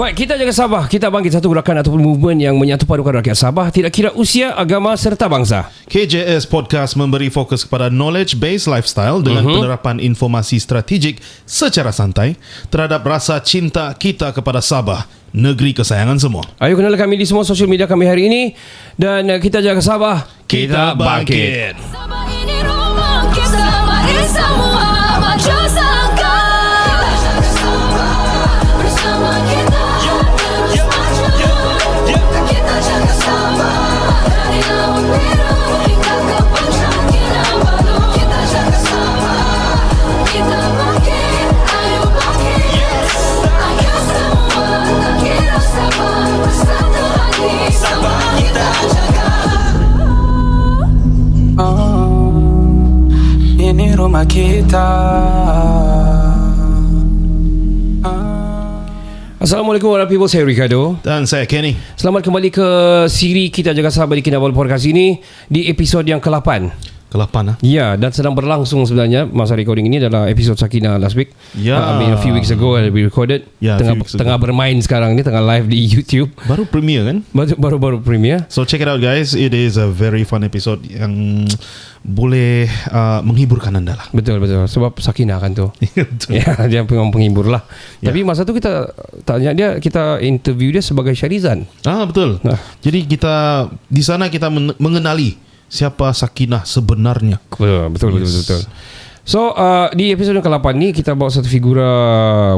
Baik, kita jaga Sabah. Kita bangkit satu gerakan ataupun movement yang menyatu padukan rakyat Sabah, tidak kira usia, agama serta bangsa. KJS Podcast memberi fokus kepada knowledge-based lifestyle dengan penerapan informasi strategik secara santai terhadap rasa cinta kita kepada Sabah, negeri kesayangan semua. Ayo kenal kami di semua sosial media kami hari ini. Dan kita jaga Sabah, Kita bangkit. Sabah ini rumah kita, mari semua maju sangka. Kita jaga Sabah bersama kita. Terus maju. Kita jaga Sabah dari laut biru hingga ke puncak Kinabalu. Kita jaga Sabah, kita bangkit, ayo bangkit. Ayo semua tak kira Sabah bersatu hati. Sabah kita jaga. Ini rumah kita. Assalamualaikum warahmatullahi wabarakatuh. Saya Ricardo. Dan saya Kenny. Selamat kembali ke siri Kita Jaga Sabah di Kinabalu Podcast ini, di episod yang ke-8. Ke-8 lah. Ya, dan sedang berlangsung sebenarnya. Masa recording ini adalah episod Sakina last week. Ya. I mean, a few weeks ago we recorded. Ya, tengah, few weeks ago. tengah bermain sekarang ni, tengah live di YouTube. Baru premiere kan? Baru premiere. So check it out guys. It is a very fun episode yang boleh menghiburkan anda lah. Betul. Sebab Sakina kan tu. Betul. Ya, dia memang penghibur lah. Ya. Tapi masa tu kita tanya dia, kita interview dia sebagai Syarizan. Betul. Nah. Jadi kita di sana kita mengenali siapa Sakinah sebenarnya. Betul. So di episod yang ke-8 ni kita bawa satu figura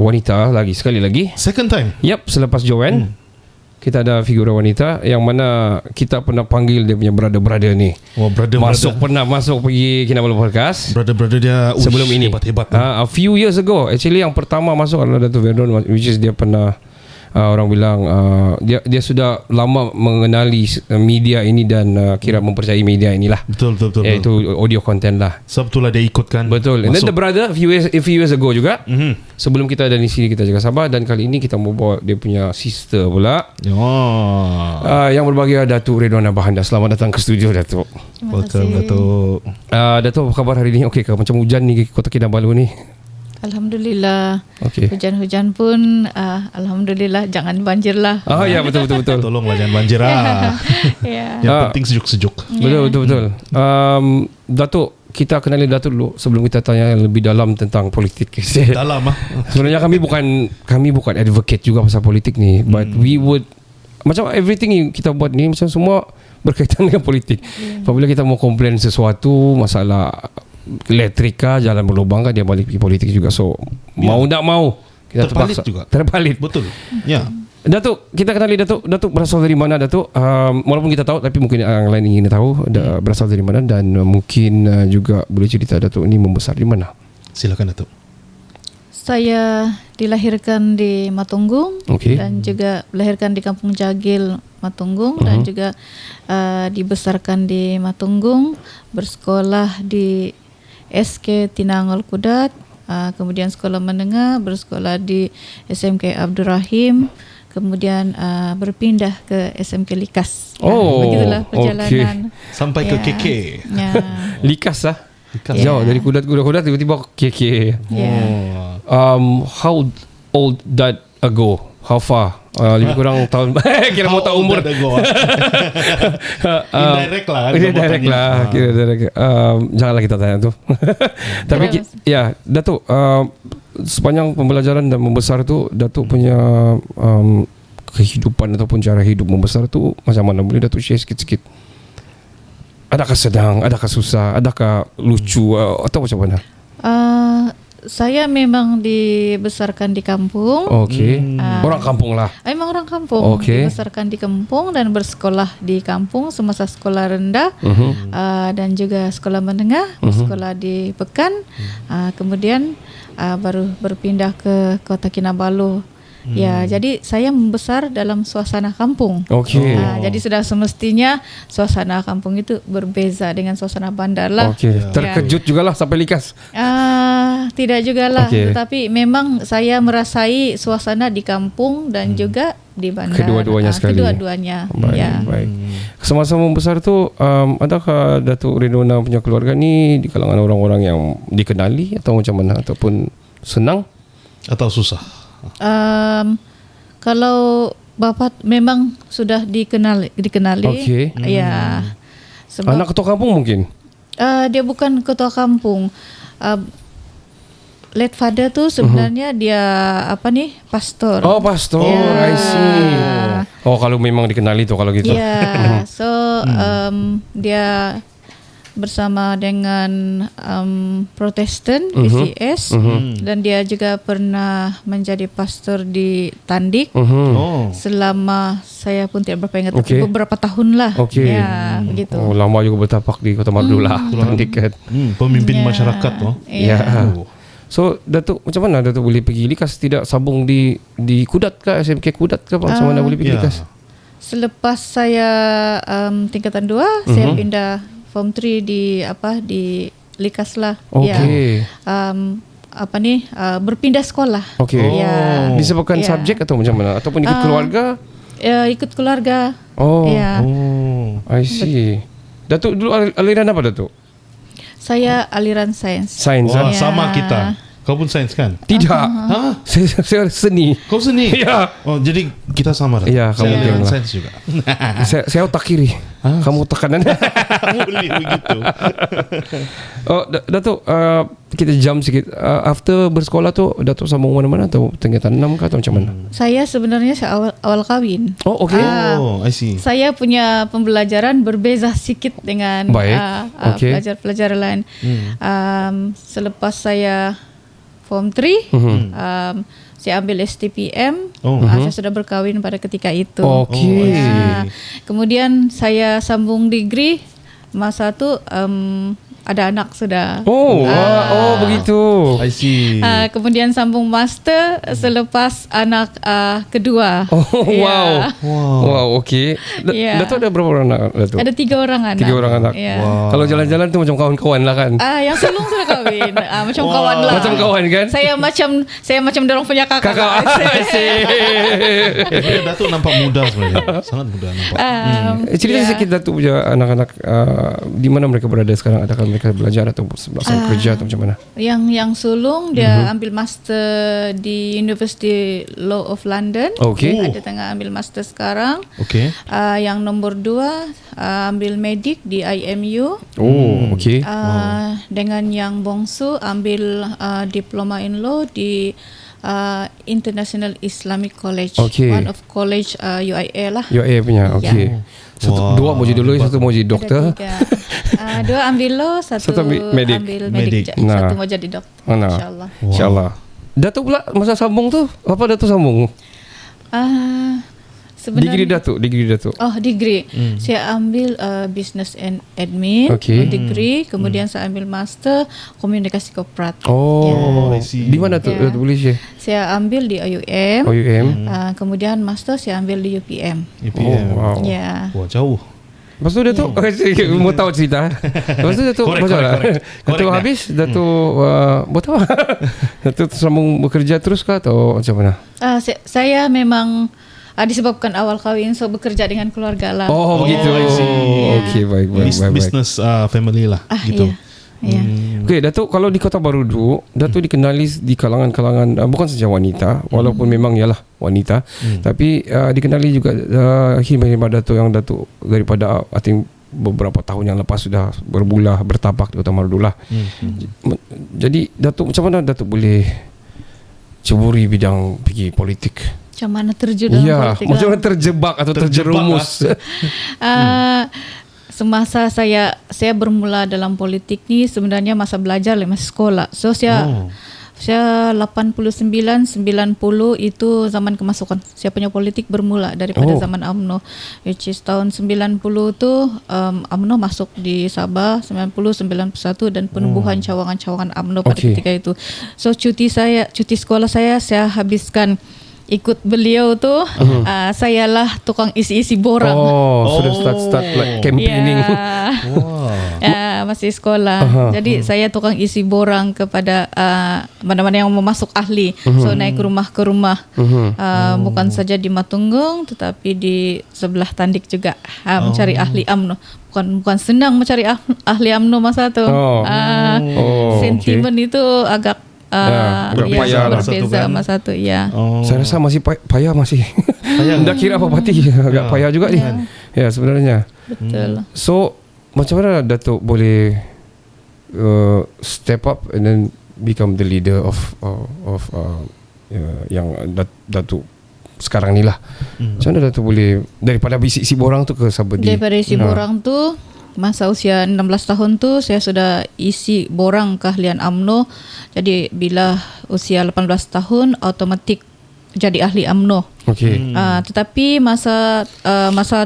wanita sekali lagi. Second time. Yap, selepas Joanne kita ada figura wanita yang mana kita pernah panggil dia punya brother ni. Oh, brother. Pernah masuk pergi Kinabalu Podcast. Brother dia Sebelum ini hebat. A few years ago. Actually yang pertama masuk adalah Dato' Verdon, which is dia pernah orang bilang dia sudah lama mengenali media ini dan kira mempercayai media inilah. Betul. Iaitu audio content lah. Sebab itulah dia ikutkan. Betul. And then the brother a few years ago juga. Sebelum kita ada di sini Kita Jaga Sabah, dan kali ini kita mau bawa dia punya sister pula. Yang berbahagia Datuk Redwana Bahanda. Selamat datang ke studio Datuk. Welcome Datuk. Datuk, apa khabar hari ini? Okey ke? Macam hujan ni Kota Kinabalu ni? Alhamdulillah. Okey. Hujan-hujan pun alhamdulillah, jangan banjir lah. Ya, betul. Tolonglah jangan banjir lah. Ya. Yang penting sejuk-sejuk. Betul. Datuk, kita kenali Datuk dulu sebelum kita tanya lebih dalam tentang politik. Dalam Sebenarnya kami bukan advocate juga pasal politik ni, but we would, macam everything yang kita buat ni macam semua berkaitan dengan politik. Apabila kita mau komplain sesuatu, masalah elektrika, jalan berlubang kan, dia balik pergi politik juga. So mau tak mau kita Terpalit terpaksa juga. Terpalit. Betul. Ya. Datuk, kita kenali Datuk berasal dari mana Datuk? Walaupun kita tahu, tapi mungkin yang lain ingin tahu berasal dari mana, dan mungkin juga boleh cerita Datuk ni membesar di mana? Silakan Datuk. Saya dilahirkan di Matunggung, Okey. dan juga dilahirkan di Kampung Jagil Matunggung, dan juga dibesarkan di Matunggung, bersekolah di SK Tinangol Kudat, kemudian sekolah menengah, bersekolah di SMK Abdul Rahim, kemudian berpindah ke SMK Likas. Begitulah perjalanan. Sampai ke KK. Ya. Likas lah. Ya. Jauh dari kudat tiba-tiba KK. Ya. How old that ago? How far? Lebih kurang tahun. Kira mau tahu umur. Indirect lah. Indirect lah. Kira direct. Janganlah kita tanya tu. Tapi Datuk, sepanjang pembelajaran dan membesar tu, Datuk punya kehidupan ataupun cara hidup membesar tu macam mana? Boleh Datuk share sikit-sikit? Adakah sedang? Adakah susah? Adakah lucu? Atau macam mana? Saya memang dibesarkan di kampung. Okey. Orang kampung lah. Memang orang kampung. Okey. Dibesarkan di kampung dan bersekolah di kampung semasa sekolah rendah, dan juga sekolah menengah, bersekolah di Pekan, kemudian baru berpindah ke Kota Kinabalu. Ya, jadi saya membesar dalam suasana kampung. Okey. Jadi sudah semestinya suasana kampung itu berbeza dengan suasana bandar lah. Okey. Terkejut jugalah sampai Likas. Tidak jugalah, Okey. tetapi memang saya merasai suasana di kampung dan juga di bandar. Kedua-duanya sekali. Kedua-duanya. Baik. Semasa membesar tu, adakah Datuk Redwana punya keluarga ni di kalangan orang-orang yang dikenali atau macam mana, ataupun senang Atau susah? Kalau Bapak memang sudah dikenali. Okey. Ya. Sebab Anak ketua kampung mungkin? dia bukan ketua kampung. Late father tu sebenarnya dia pastor. Oh, pastor. I Ya. see. Oh, kalau memang dikenali tu kalau gitu. Ya, so dia bersama dengan Protestan PCS dan dia juga pernah menjadi pastor di Tandik Oh. selama saya pun tidak berapa ingat Okey. tapi beberapa tahun lah. Okey. Ya, begitu. Oh, lama juga bertapak di Kota Mardula. Tandik kan. Pemimpin Ya. masyarakat tu. Ya. Oh. So, Datuk macam mana Datuk boleh pergi Likas? Tidak sambung di Kudat ke? SMK Kudat ke? Macam mana boleh pergi ya. Likas? Selepas saya tingkatan 2, saya pindah form 3 di Likas lah. Okey. Ya. Berpindah sekolah. Okey. Ya. Disebabkan Ya. subjek atau macam mana? Ataupun ikut keluarga? Ikut keluarga. Oh, Ya. Oh. I see. Datuk dulu aliran apa Datuk? Saya aliran sains. Sains. Wah, ah? sama kita. Kau pun sains kan? Tidak. Ha? Saya seni. Kau seni? Ya. Oh, jadi kita sama dah. Ya, kamu Saya aliran bilang lah. sains juga. Saya otak kiri. Kamu otak kanan. Boleh begitu. Oh, Datuk, kita jump sikit. After bersekolah tu, Datuk sambung mana-mana atau tingkatan 6 ke atau macam mana? Saya sebenarnya awal kawin. Oh, okey. Oh, I see. Saya punya pembelajaran berbeza sedikit dengan Baik. Okey. pelajar-pelajar lain. Selepas saya form 3, saya ambil STPM. Oh. Saya sudah berkahwin pada ketika itu. Okey. Ya. Kemudian saya sambung degree. Masa tu ada anak sudah. Oh, begitu. I see. Kemudian sambung master selepas anak kedua. Oh, Ya. Wow, okey. Ya. Datuk ada berapa orang anak, Datuk? Ada 3 orang anak. 3 orang anak. Ya. Kalau jalan-jalan tu macam kawan-kawan lah kan? Yang sulung sudah kahwin. Macam Wow. kawan lah. Macam kawan kan? Saya macam dorong punya kakak. Kakak. Datuk nampak muda sebenarnya. Sangat muda nampak. Cerita Ya. sikit Datuk punya anak-anak di mana mereka berada sekarang? Adakah mereka belajar atau melaksanakan kerja atau macam mana? Yang sulung dia ambil master di University Law of London. Okey. Dia tengah ambil master sekarang. Okey. Yang nombor 2 ambil medik di IMU. Oh, okey. Dengan yang bongsu ambil diploma in law di International Islamic College. Okey. One of college UIA lah. UAE punya, okey. Wah, Dua mau jadi lawyer, satu mau jadi doktor. Ada 3. 2 ambil law, satu Satu ambil medik. Medik. Nah. Satu mau jadi dokter. Mana? InsyaAllah. InsyaAllah. Datuk pula masa sambung tu, apa Datuk sambung? Degree Datuk. Oh, degree. Saya ambil business and admin, Okey. degree, kemudian saya ambil master komunikasi korporat. Oh, I see. di mana tu? Ya. Datuk boleh share? Saya ambil di OUM. OUM. Kemudian master saya ambil di UPM. EPM. Oh, wow. Ya. Wah, jauh. Lepas tu Datuk mau tahu cerita. Lepas tu Datuk Correct, macam mana? correct. Datuk Correct, habis Datuk buat apa? Datuk sambung bekerja terus ke atau macam mana? Saya memang disebabkan awal kahwin, so bekerja dengan keluarga lah. Oh, begitu. I see. Okey, baik. Business family lah gitu. Ya. Okey, Datuk kalau di Kota Baru dulu, Datuk dikenali di kalangan-kalangan bukan saja wanita, walaupun memang ialah wanita, tapi dikenali juga khidmat Datuk yang Datuk daripada I think beberapa tahun yang lepas sudah bertapak di Kota Baru lah. Jadi Datuk macam mana Datuk boleh ceburi bidang pergi politik? Macam mana terjun dalam politik macam lah. mana terjebak atau terjerumus? Semasa saya bermula dalam politik ni sebenarnya masa belajar lah, masa sekolah. So saya 89 90 itu zaman kemasukan. Saya punya politik bermula daripada zaman UMNO, which is tahun 90 tu UMNO masuk di Sabah, 90 91 dan penubuhan cawangan-cawangan UMNO pada ketika itu. So cuti sekolah saya habiskan ikut beliau tu. Sayalah tukang isi-isi borang. Sudah start like campaigning. Masih sekolah. Jadi saya tukang isi borang kepada mana-mana yang mau masuk ahli. So naik rumah ke rumah. Bukan saja di Matunggung tetapi di sebelah Tandik juga mencari ahli UMNO. Bukan senang mencari ahli UMNO masa tu. Sentimen itu agak berpayah lah. berbeza masa tu ya. Oh. Saya rasa masih payah masih. Payah. Dah kira apa parti agak payah juga ni. Ya sebenarnya. Betul. So macam mana Datuk boleh step up and then become the leader of yang Datuk sekarang ni lah. Macam mana Datuk boleh daripada isi borang tu ke Sabedi? Daripada isi borang tu, masa usia 16 tahun tu saya sudah isi borang keahlian UMNO. Jadi bila usia 18 tahun automatik jadi ahli UMNO. Okey. Tetapi masa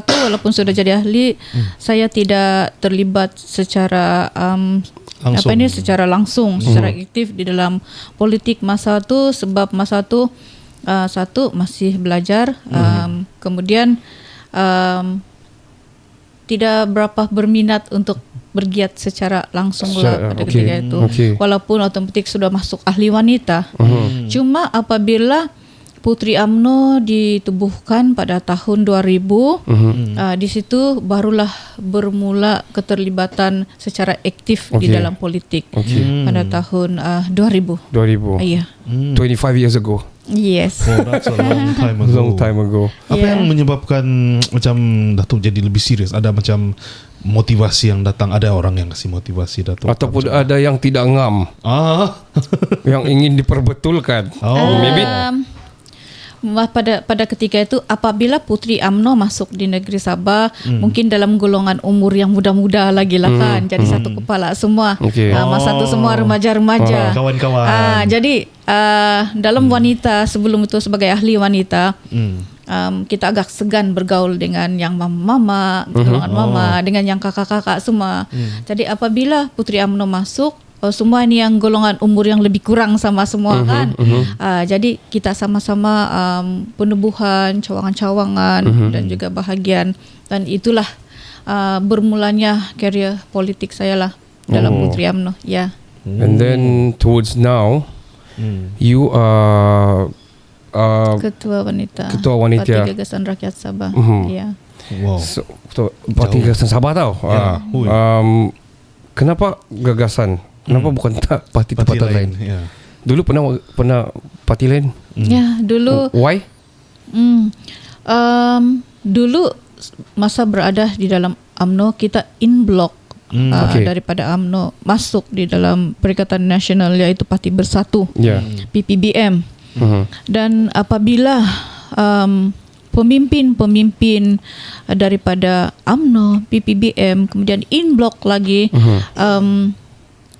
tu walaupun sudah jadi ahli, saya tidak terlibat secara secara langsung, secara aktif di dalam politik masa tu, sebab masa tu satu masih belajar, kemudian tidak berapa berminat untuk bergiat secara langsung lah pada ketika itu. Walaupun otomatik sudah masuk ahli wanita. Cuma apabila Puteri UMNO ditubuhkan pada tahun 2000, di situ barulah bermula keterlibatan secara aktif di dalam politik pada tahun 2000. 2000. Iya. 25 years ago. Yes. Oh, that's a long time ago. Long time ago. Apa yang menyebabkan macam Datuk jadi lebih serius? Ada macam motivasi yang datang? Ada orang yang kasih motivasi Datuk? Ataupun ada yang tidak ngam, yang ingin diperbetulkan. Maybe. Pada ketika itu apabila Puteri UMNO masuk di negeri Sabah, mungkin dalam golongan umur yang muda-muda lagi lah kan, jadi satu kepala semua. Masa itu semua remaja-remaja, kawan-kawan. Jadi dalam wanita sebelum itu sebagai ahli wanita, kita agak segan bergaul dengan yang mama-mama, golongan mama, dengan yang kakak-kakak semua. Jadi apabila Puteri UMNO masuk, semua ni yang golongan umur yang lebih kurang sama semua kan. Jadi kita sama-sama penubuhan, cawangan-cawangan dan juga bahagian, dan itulah bermulanya karier politik saya lah dalam Puteri UMNO. Ya. And then towards now, you are Ketua Wanita Wanita Parti Gagasan Rakyat Sabah. Ya. Wow. So, Parti Gagasan Sabah tau. Kenapa gagasan? Kenapa bukan parti tempatan lain? Dulu pernah parti lain? Ya, dulu. Why? Dulu masa berada di dalam UMNO, kita in block daripada UMNO masuk di dalam Perikatan Nasional, iaitu Parti Bersatu, PPBM. Dan apabila pemimpin-pemimpin daripada UMNO, PPBM kemudian in block lagi,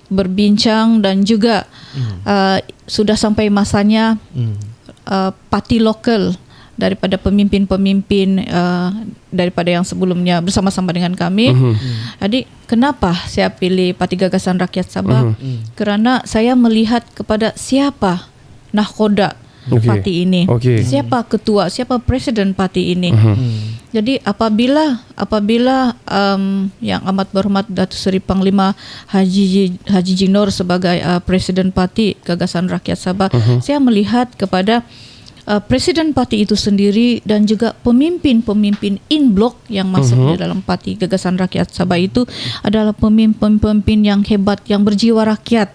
berbincang dan juga sudah sampai masanya parti lokal daripada pemimpin-pemimpin daripada yang sebelumnya bersama-sama dengan kami. Jadi kenapa saya pilih Parti Gagasan Rakyat Sabah? Kerana saya melihat kepada siapa nahkoda parti ini, siapa ketua, siapa presiden parti ini. Jadi apabila yang amat berhormat Datuk Seri Panglima Haji Jinor sebagai presiden parti Gagasan Rakyat Sabah, saya melihat kepada presiden parti itu sendiri dan juga pemimpin-pemimpin in block yang masuk di dalam Parti Gagasan Rakyat Sabah itu adalah pemimpin-pemimpin yang hebat, yang berjiwa rakyat.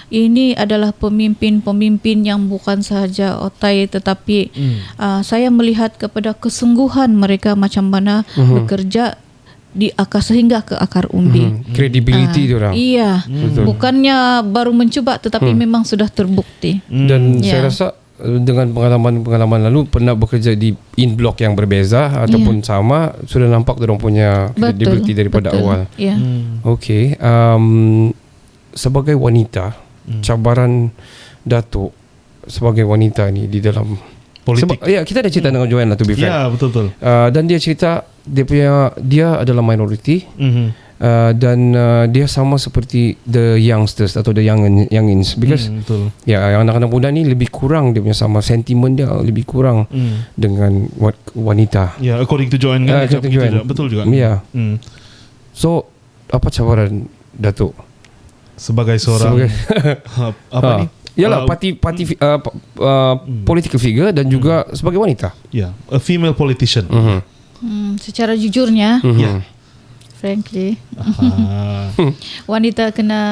Ini adalah pemimpin-pemimpin yang bukan sahaja otai, tetapi saya melihat kepada kesungguhan mereka macam mana bekerja di akar sehingga ke akar umbi. Credibility diorang. Iya. Bukannya baru mencuba, tetapi memang sudah terbukti. Dan saya rasa dengan pengalaman lalu pernah bekerja di in block yang berbeza ataupun sama, sudah nampak diorang punya credibility daripada awal. Okay. Sebagai wanita, cabaran Datuk sebagai wanita ni di dalam politik. Kita ada cerita dengan Joanne lah, to be fair. Ya, betul. Dan dia cerita dia adalah minority, dan dia sama seperti the youngsters atau the youngins, because yang anak-anak muda ni lebih kurang dia punya sama sentimen dia lebih kurang dengan wanita. Ya, according to Joanne kan, betul juga. Ya. So apa cabaran Datuk sebagai seorang apa ni? Yalah, political figure dan juga sebagai wanita. A female politician. Secara jujurnya, frankly. Ah. Wanita kena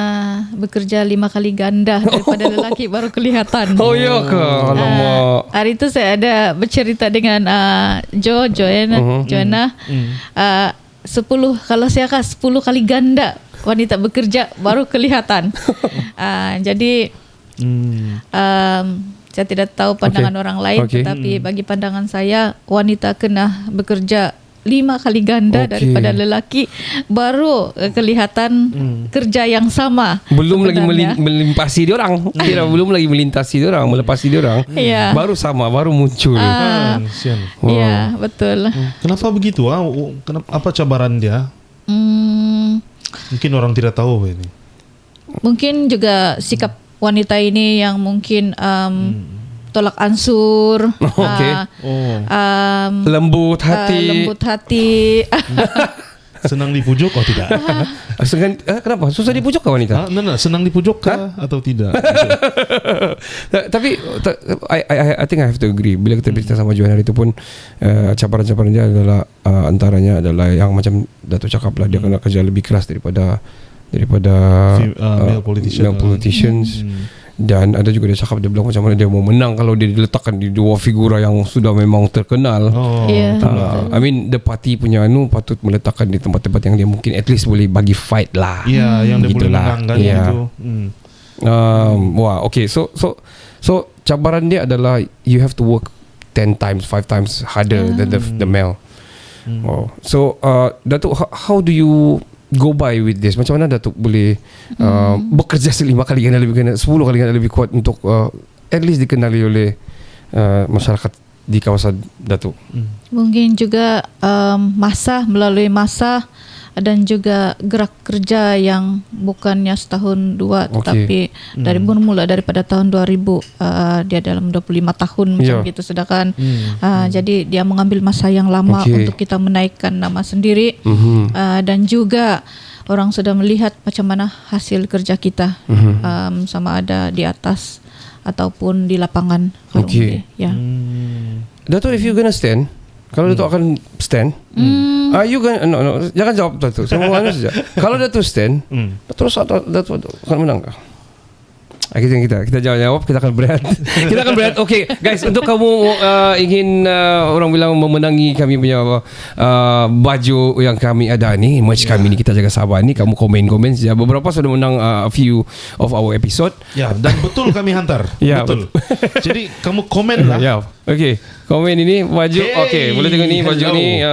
bekerja 5 kali ganda daripada lelaki baru kelihatan. Oh ya ke? Alamak. Hari itu saya ada bercerita dengan Joanna. 10 kalau saya kata 10 kali ganda wanita bekerja baru kelihatan. Jadi saya tidak tahu pandangan orang lain, tetapi bagi pandangan saya wanita kena bekerja 5 kali ganda daripada lelaki baru kelihatan kerja yang sama. Belum lagi sebenarnya. melimpasi dia orang. Kira belum lagi melintasi dia orang, melepasi dia orang. Ya. Baru sama, baru muncul. Kesian. Ya, betul. Kenapa begitu? Kenapa, apa cabaran dia? Mungkin orang tidak tahu ini. Mungkin juga sikap wanita ini yang mungkin tolak ansur, Okey. Lembut hati. lembut hati. Senang dipujuk atau tidak? Kenapa? Susah dipujuk ke wanita? Senang dipujuk kah atau tidak? Tapi I think I have to agree. Bila kita bercerita sama Joanna itu pun cabaran-cabaran dia adalah antaranya adalah yang macam Datuk cakap lah, dia kena kerja lebih keras daripada male politicians. Dan ada juga dia cakap, dia bilang macam mana dia mau menang kalau dia diletakkan di dua figura yang sudah memang terkenal. Ya, I mean the party punya patut meletakkan di tempat-tempat yang dia mungkin at least boleh bagi fight lah. Ya, yang dia boleh Begitulah. menangkan Ya. gitu. Wah, okay. So cabaran dia adalah you have to work 10 times, 5 times harder than the male. Oh. So Datuk, how do you go by with this? Macam mana Datuk boleh bekerja 5 kali ganda lebih, 10 kali ganda lebih kuat untuk at least dikenali oleh masyarakat di kawasan Datuk? mungkin juga melalui masa dan juga gerak kerja yang bukannya setahun dua, tetapi dari bermula daripada tahun 2000, dia dalam 25 tahun macam gitu. Sedangkan jadi dia mengambil masa yang lama untuk kita menaikkan nama sendiri, dan juga orang sudah melihat macam mana hasil kerja kita, sama ada di atas ataupun di lapangan. Kalau boleh, ya. Datuk, if you gonna stand, kalau Datuk akan stand, you gonna, no, jangan jawab Datuk. Semua anu saja. Kalau Datuk stand, terus Datuk akan menang kah? Kita jawab, kita akan berehat. Kita akan berehat. Okay, guys, untuk kamu ingin orang bilang memenangi kami punya baju yang kami ada ni, merch kami ni, Kita Jaga Sabah ni, kamu komen saja. Beberapa sudah menang a few of our episode. Ya, dan betul kami hantar. Ya, betul. Jadi kamu komen lah. Ya. Okay, komen ini baju. Okay, boleh tengok ni baju ni,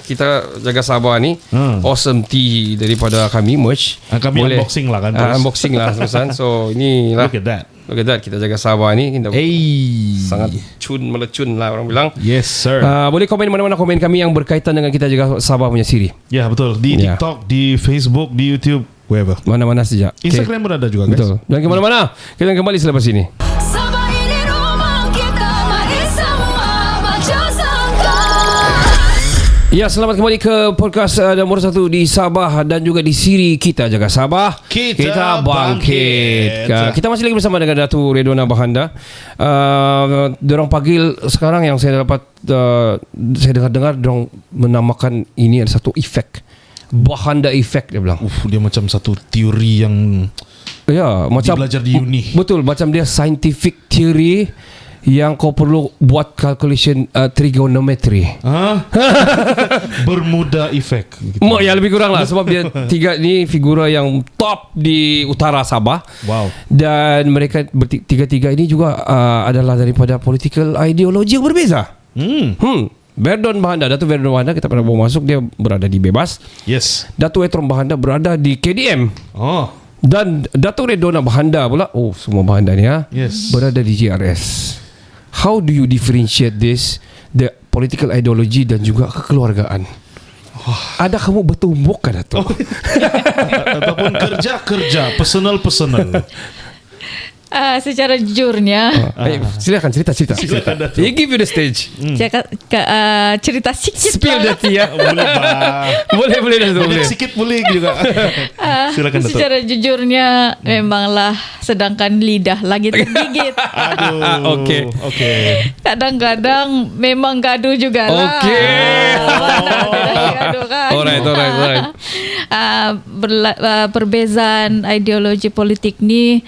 Kita Jaga Sabah ni, awesome tee daripada kami, merch. Kami unboxing lah kan, terus. Unboxing lah terusan. So ini lah, Look at that. Kita Jaga Sabah ni kita sangat melecun lah orang bilang. Yes sir. Boleh komen mana-mana komen kami yang berkaitan dengan Kita Jaga Sabah punya siri. Ya, betul. Di TikTok, di Facebook, di YouTube, wherever. Mana-mana saja. Instagram pun ada juga, guys. Betul. Jangan ke mana-mana. Kita akan kembali selepas ini. Sabah ini rumah kita, mari semua maju sangka. Ya, selamat kembali ke podcast nombor 1 di Sabah dan juga di siri Kita Jaga Sabah. Kita bangkit. Kita masih lagi bersama dengan Datuk Redwana Bahanda. Dorang panggil sekarang yang saya dapat, saya dengar-dengar dorang menamakan ini ada satu efek, Bahanda Effect dia bilang. Dia macam satu teori yang macam belajar di uni. Betul, macam dia scientific theory yang kau perlu buat calculation trigonometry. Bermuda efek gitu. Ya, lebih kurang lah, sebab dia tiga ni figura yang top di utara Sabah. Wow. Dan mereka tiga-tiga ini juga adalah daripada political ideologi yang berbeza. Verdon Bahanda, Datuk Verdon Bahanda kita pernah bawa masuk, dia berada di Bebas. Yes. Datuk Etron Bahanda berada di KDM. Dan Datuk Redona Bahanda pula, semua Bahanda ni Yes. berada di JRS. How do you differentiate this, the political ideology dan juga kekeluargaan? Ada kamu bertumbuk kan Datuk? Ataupun kerja personal. Secara jujurnya, Silakan cerita. Silakan, Datuk. You give you the stage. cerita sikit Spill lah. that ya. Boleh Pak. boleh Datuk, Boleh boleh. sikit boleh juga. Silakan Datuk. Secara jujurnya memanglah sedangkan lidah lagi tergigit. Aduh. Okey. Kadang-kadang memang gaduh juga lah. Okey. Gaduh kan. Alright. Perbezaan ideologi politik ni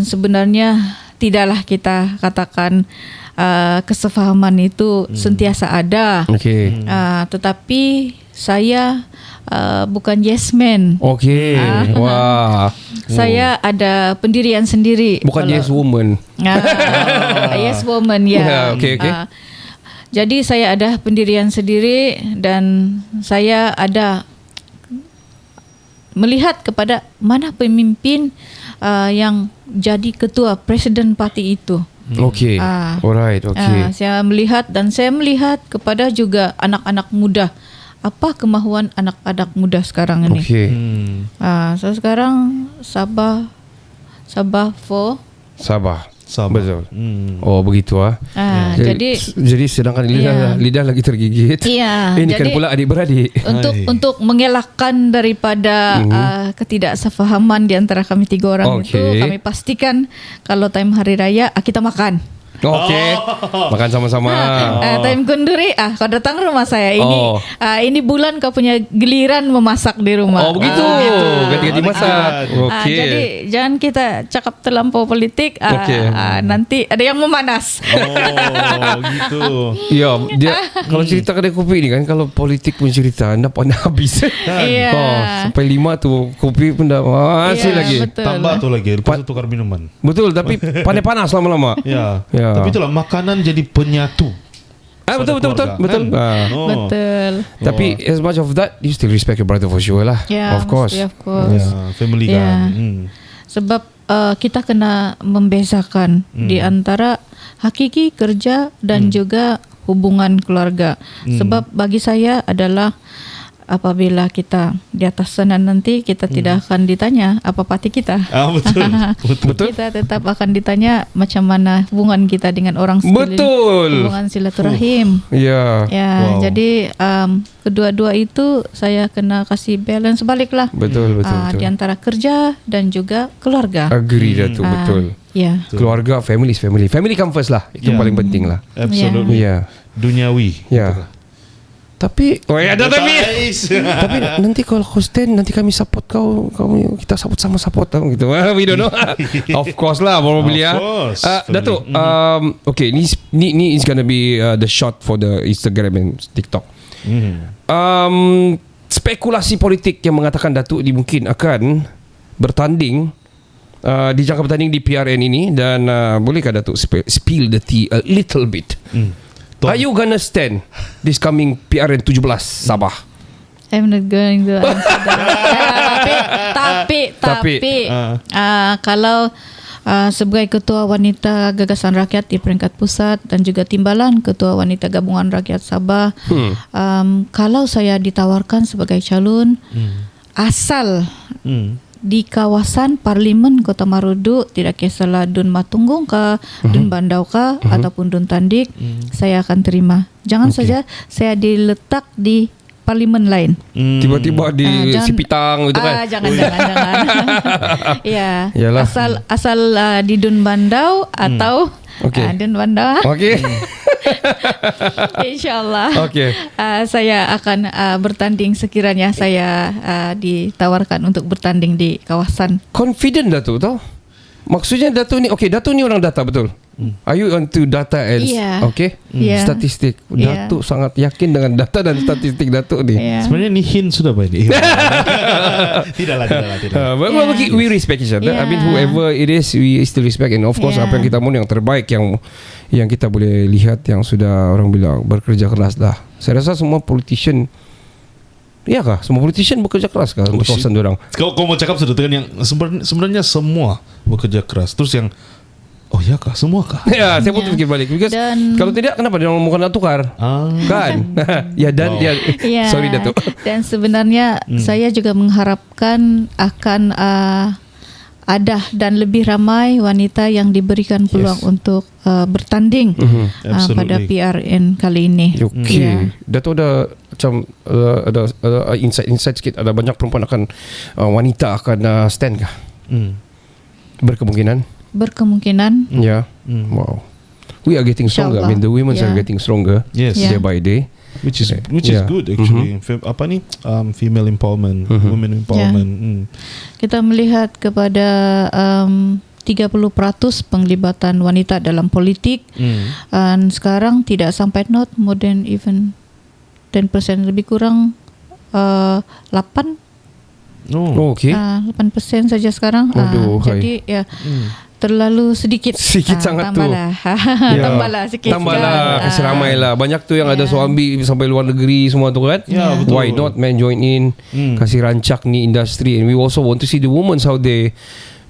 sebenarnya tidaklah kita katakan kesefahaman itu sentiasa ada. Okey. Tetapi saya bukan yes man. Okey. Wah. Saya ada pendirian sendiri. Bukan yes woman. Yes woman ya. Ya, okey. Jadi saya ada pendirian sendiri dan saya ada melihat kepada mana pemimpin yang jadi ketua presiden parti itu. Okey. Alright, okey. Saya melihat kepada juga anak-anak muda. Apa kemahuan anak-anak muda sekarang ini? Okey. So sekarang Sabah Sabar. Sabar. Betul. Oh, begitu jadi sedangkan lidah lagi tergigit. Iya, Ini kan jadi pula adik-beradik. untuk mengelakkan daripada ketidaksefahaman di antara kami tiga orang itu, Okey. kami pastikan kalau time hari raya kita makan. Okey. Makan sama-sama. Time kunduri kau datang rumah saya ini. Oh. Ini bulan kau punya giliran memasak di rumah. Oh, begitu. Ganti-ganti masak. Okey. Jadi jangan kita cakap terlampau politik. Okey. Nanti ada yang memanas. Oh, gitu. Ya, dia kalau cerita kedai kopi ni kan, kalau politik pun cerita anda pernah habis. Iya. Sampai 5 tu kopi pun dah masih Ya, lagi. betul. Tambah tu lagi. Lepas tu tukar minuman. Betul, tapi pandai panas lama-lama. Ya. Ya. Tapi itulah makanan jadi penyatu. Betul. keluarga, Betul. kan? Oh. Betul. Tapi as much of that, you still respect your brother for sure lah. Ya, Of course. mesti, of course. Ya, family Ya. kan. Sebab kita kena membezakan di antara hakiki kerja dan juga hubungan keluarga. Sebab bagi saya adalah apabila kita di atas sana nanti kita tidak akan ditanya apa parti kita. Betul. Kita tetap akan ditanya macam mana hubungan kita dengan orang sekeliling. Betul. Hubungan silaturahim. Ya. Ya, Wow. jadi kedua-dua itu saya kena kasih balance balik lah. Betul. Di antara kerja dan juga keluarga. Agree dah tu, betul. Ya. Keluarga, family is family. Family come first lah. Itu Ya. paling penting lah. Absolutely. Ya. Duniawi. Ya. Tapi ada tapi nanti kalau kau stand, nanti kami support kau kita sama support tau gitu. We don't know. Of course lah, probably Of course. Datuk, okay, ni is gonna be the shot for the Instagram and TikTok. Spekulasi politik yang mengatakan Datuk ni mungkin akan bertanding dijangka bertanding di PRN ini dan bolehkah Datuk spill the tea a little bit? Are you gonna stand this coming PRN 17 Sabah? I'm not going to answer that. Tapi kalau sebagai Ketua Wanita Gagasan Rakyat di peringkat pusat dan juga Timbalan Ketua Wanita Gabungan Rakyat Sabah, kalau saya ditawarkan sebagai calon, asal di kawasan Parlimen Kota Marudu, tidak kisahlah Dun Matunggung ke Dun Bandau ke ataupun Dun Tandik, saya akan terima. Jangan saja saya diletak di parlimen lain. Tiba-tiba di Sipitang gitu kan. Jangan. Ya. Yalah. Asal di Dun Bandau atau Okey. Dun Bandau. Okey. InsyaAllah Okey. saya akan bertanding sekiranya saya ditawarkan untuk bertanding di kawasan. Confident Datuk tau. Maksudnya Datuk ni, okay, Datuk ni orang data betul. Are you onto data and okay? Statistik. Datuk sangat yakin dengan data dan statistik Datuk ni. Sebenarnya ni hint sudah banyak. Tidaklah. We respect each other. I mean, whoever it is, we still respect. And of course, apa yang kita mahu yang terbaik, yang kita boleh lihat, yang sudah orang bilang bekerja keras dah. Saya rasa semua politician, ya kah? Semua politician bekerja keras kah untuk kawasan diorang? Kau mau cakap sudah dengan yang sebenarnya semua bekerja keras. Terus yang ya kah? Semua kah? Ya, saya pun fikir balik. Because kalau tidak, kenapa dia orang bukan nak tukar? Kan? Sorry Datuk. Dan sebenarnya saya juga mengharapkan akan ada dan lebih ramai wanita yang diberikan peluang untuk bertanding pada Absolutely. PRN kali ini. Okay. Ya. Dato' ada macam ada insight sikit, ada banyak perempuan akan wanita akan stand kah? Berkemungkinan. Berkemungkinan. Ya. Wow. We are getting stronger. I mean, the women are Yeah. getting stronger Yes. Yeah. day by day. Which is Yeah. good actually. Apa ni? Female empowerment, women empowerment. Kita melihat kepada 30% penglibatan wanita dalam politik, dan sekarang tidak sampai more than even 10%, lebih kurang 8 Oh, okay. 8% saja sekarang. Waduh, Jadi ya terlalu sedikit. Sikit sangat tu. tambahlah. Ya. Tambahlah sikit. Tambahlah, kasi ramai lah. Banyak tu yang ada suami sampai luar negeri semua tu kan. Ya, betul. Why not man join in? Kasih rancak ni industri. And we also want to see the women how they,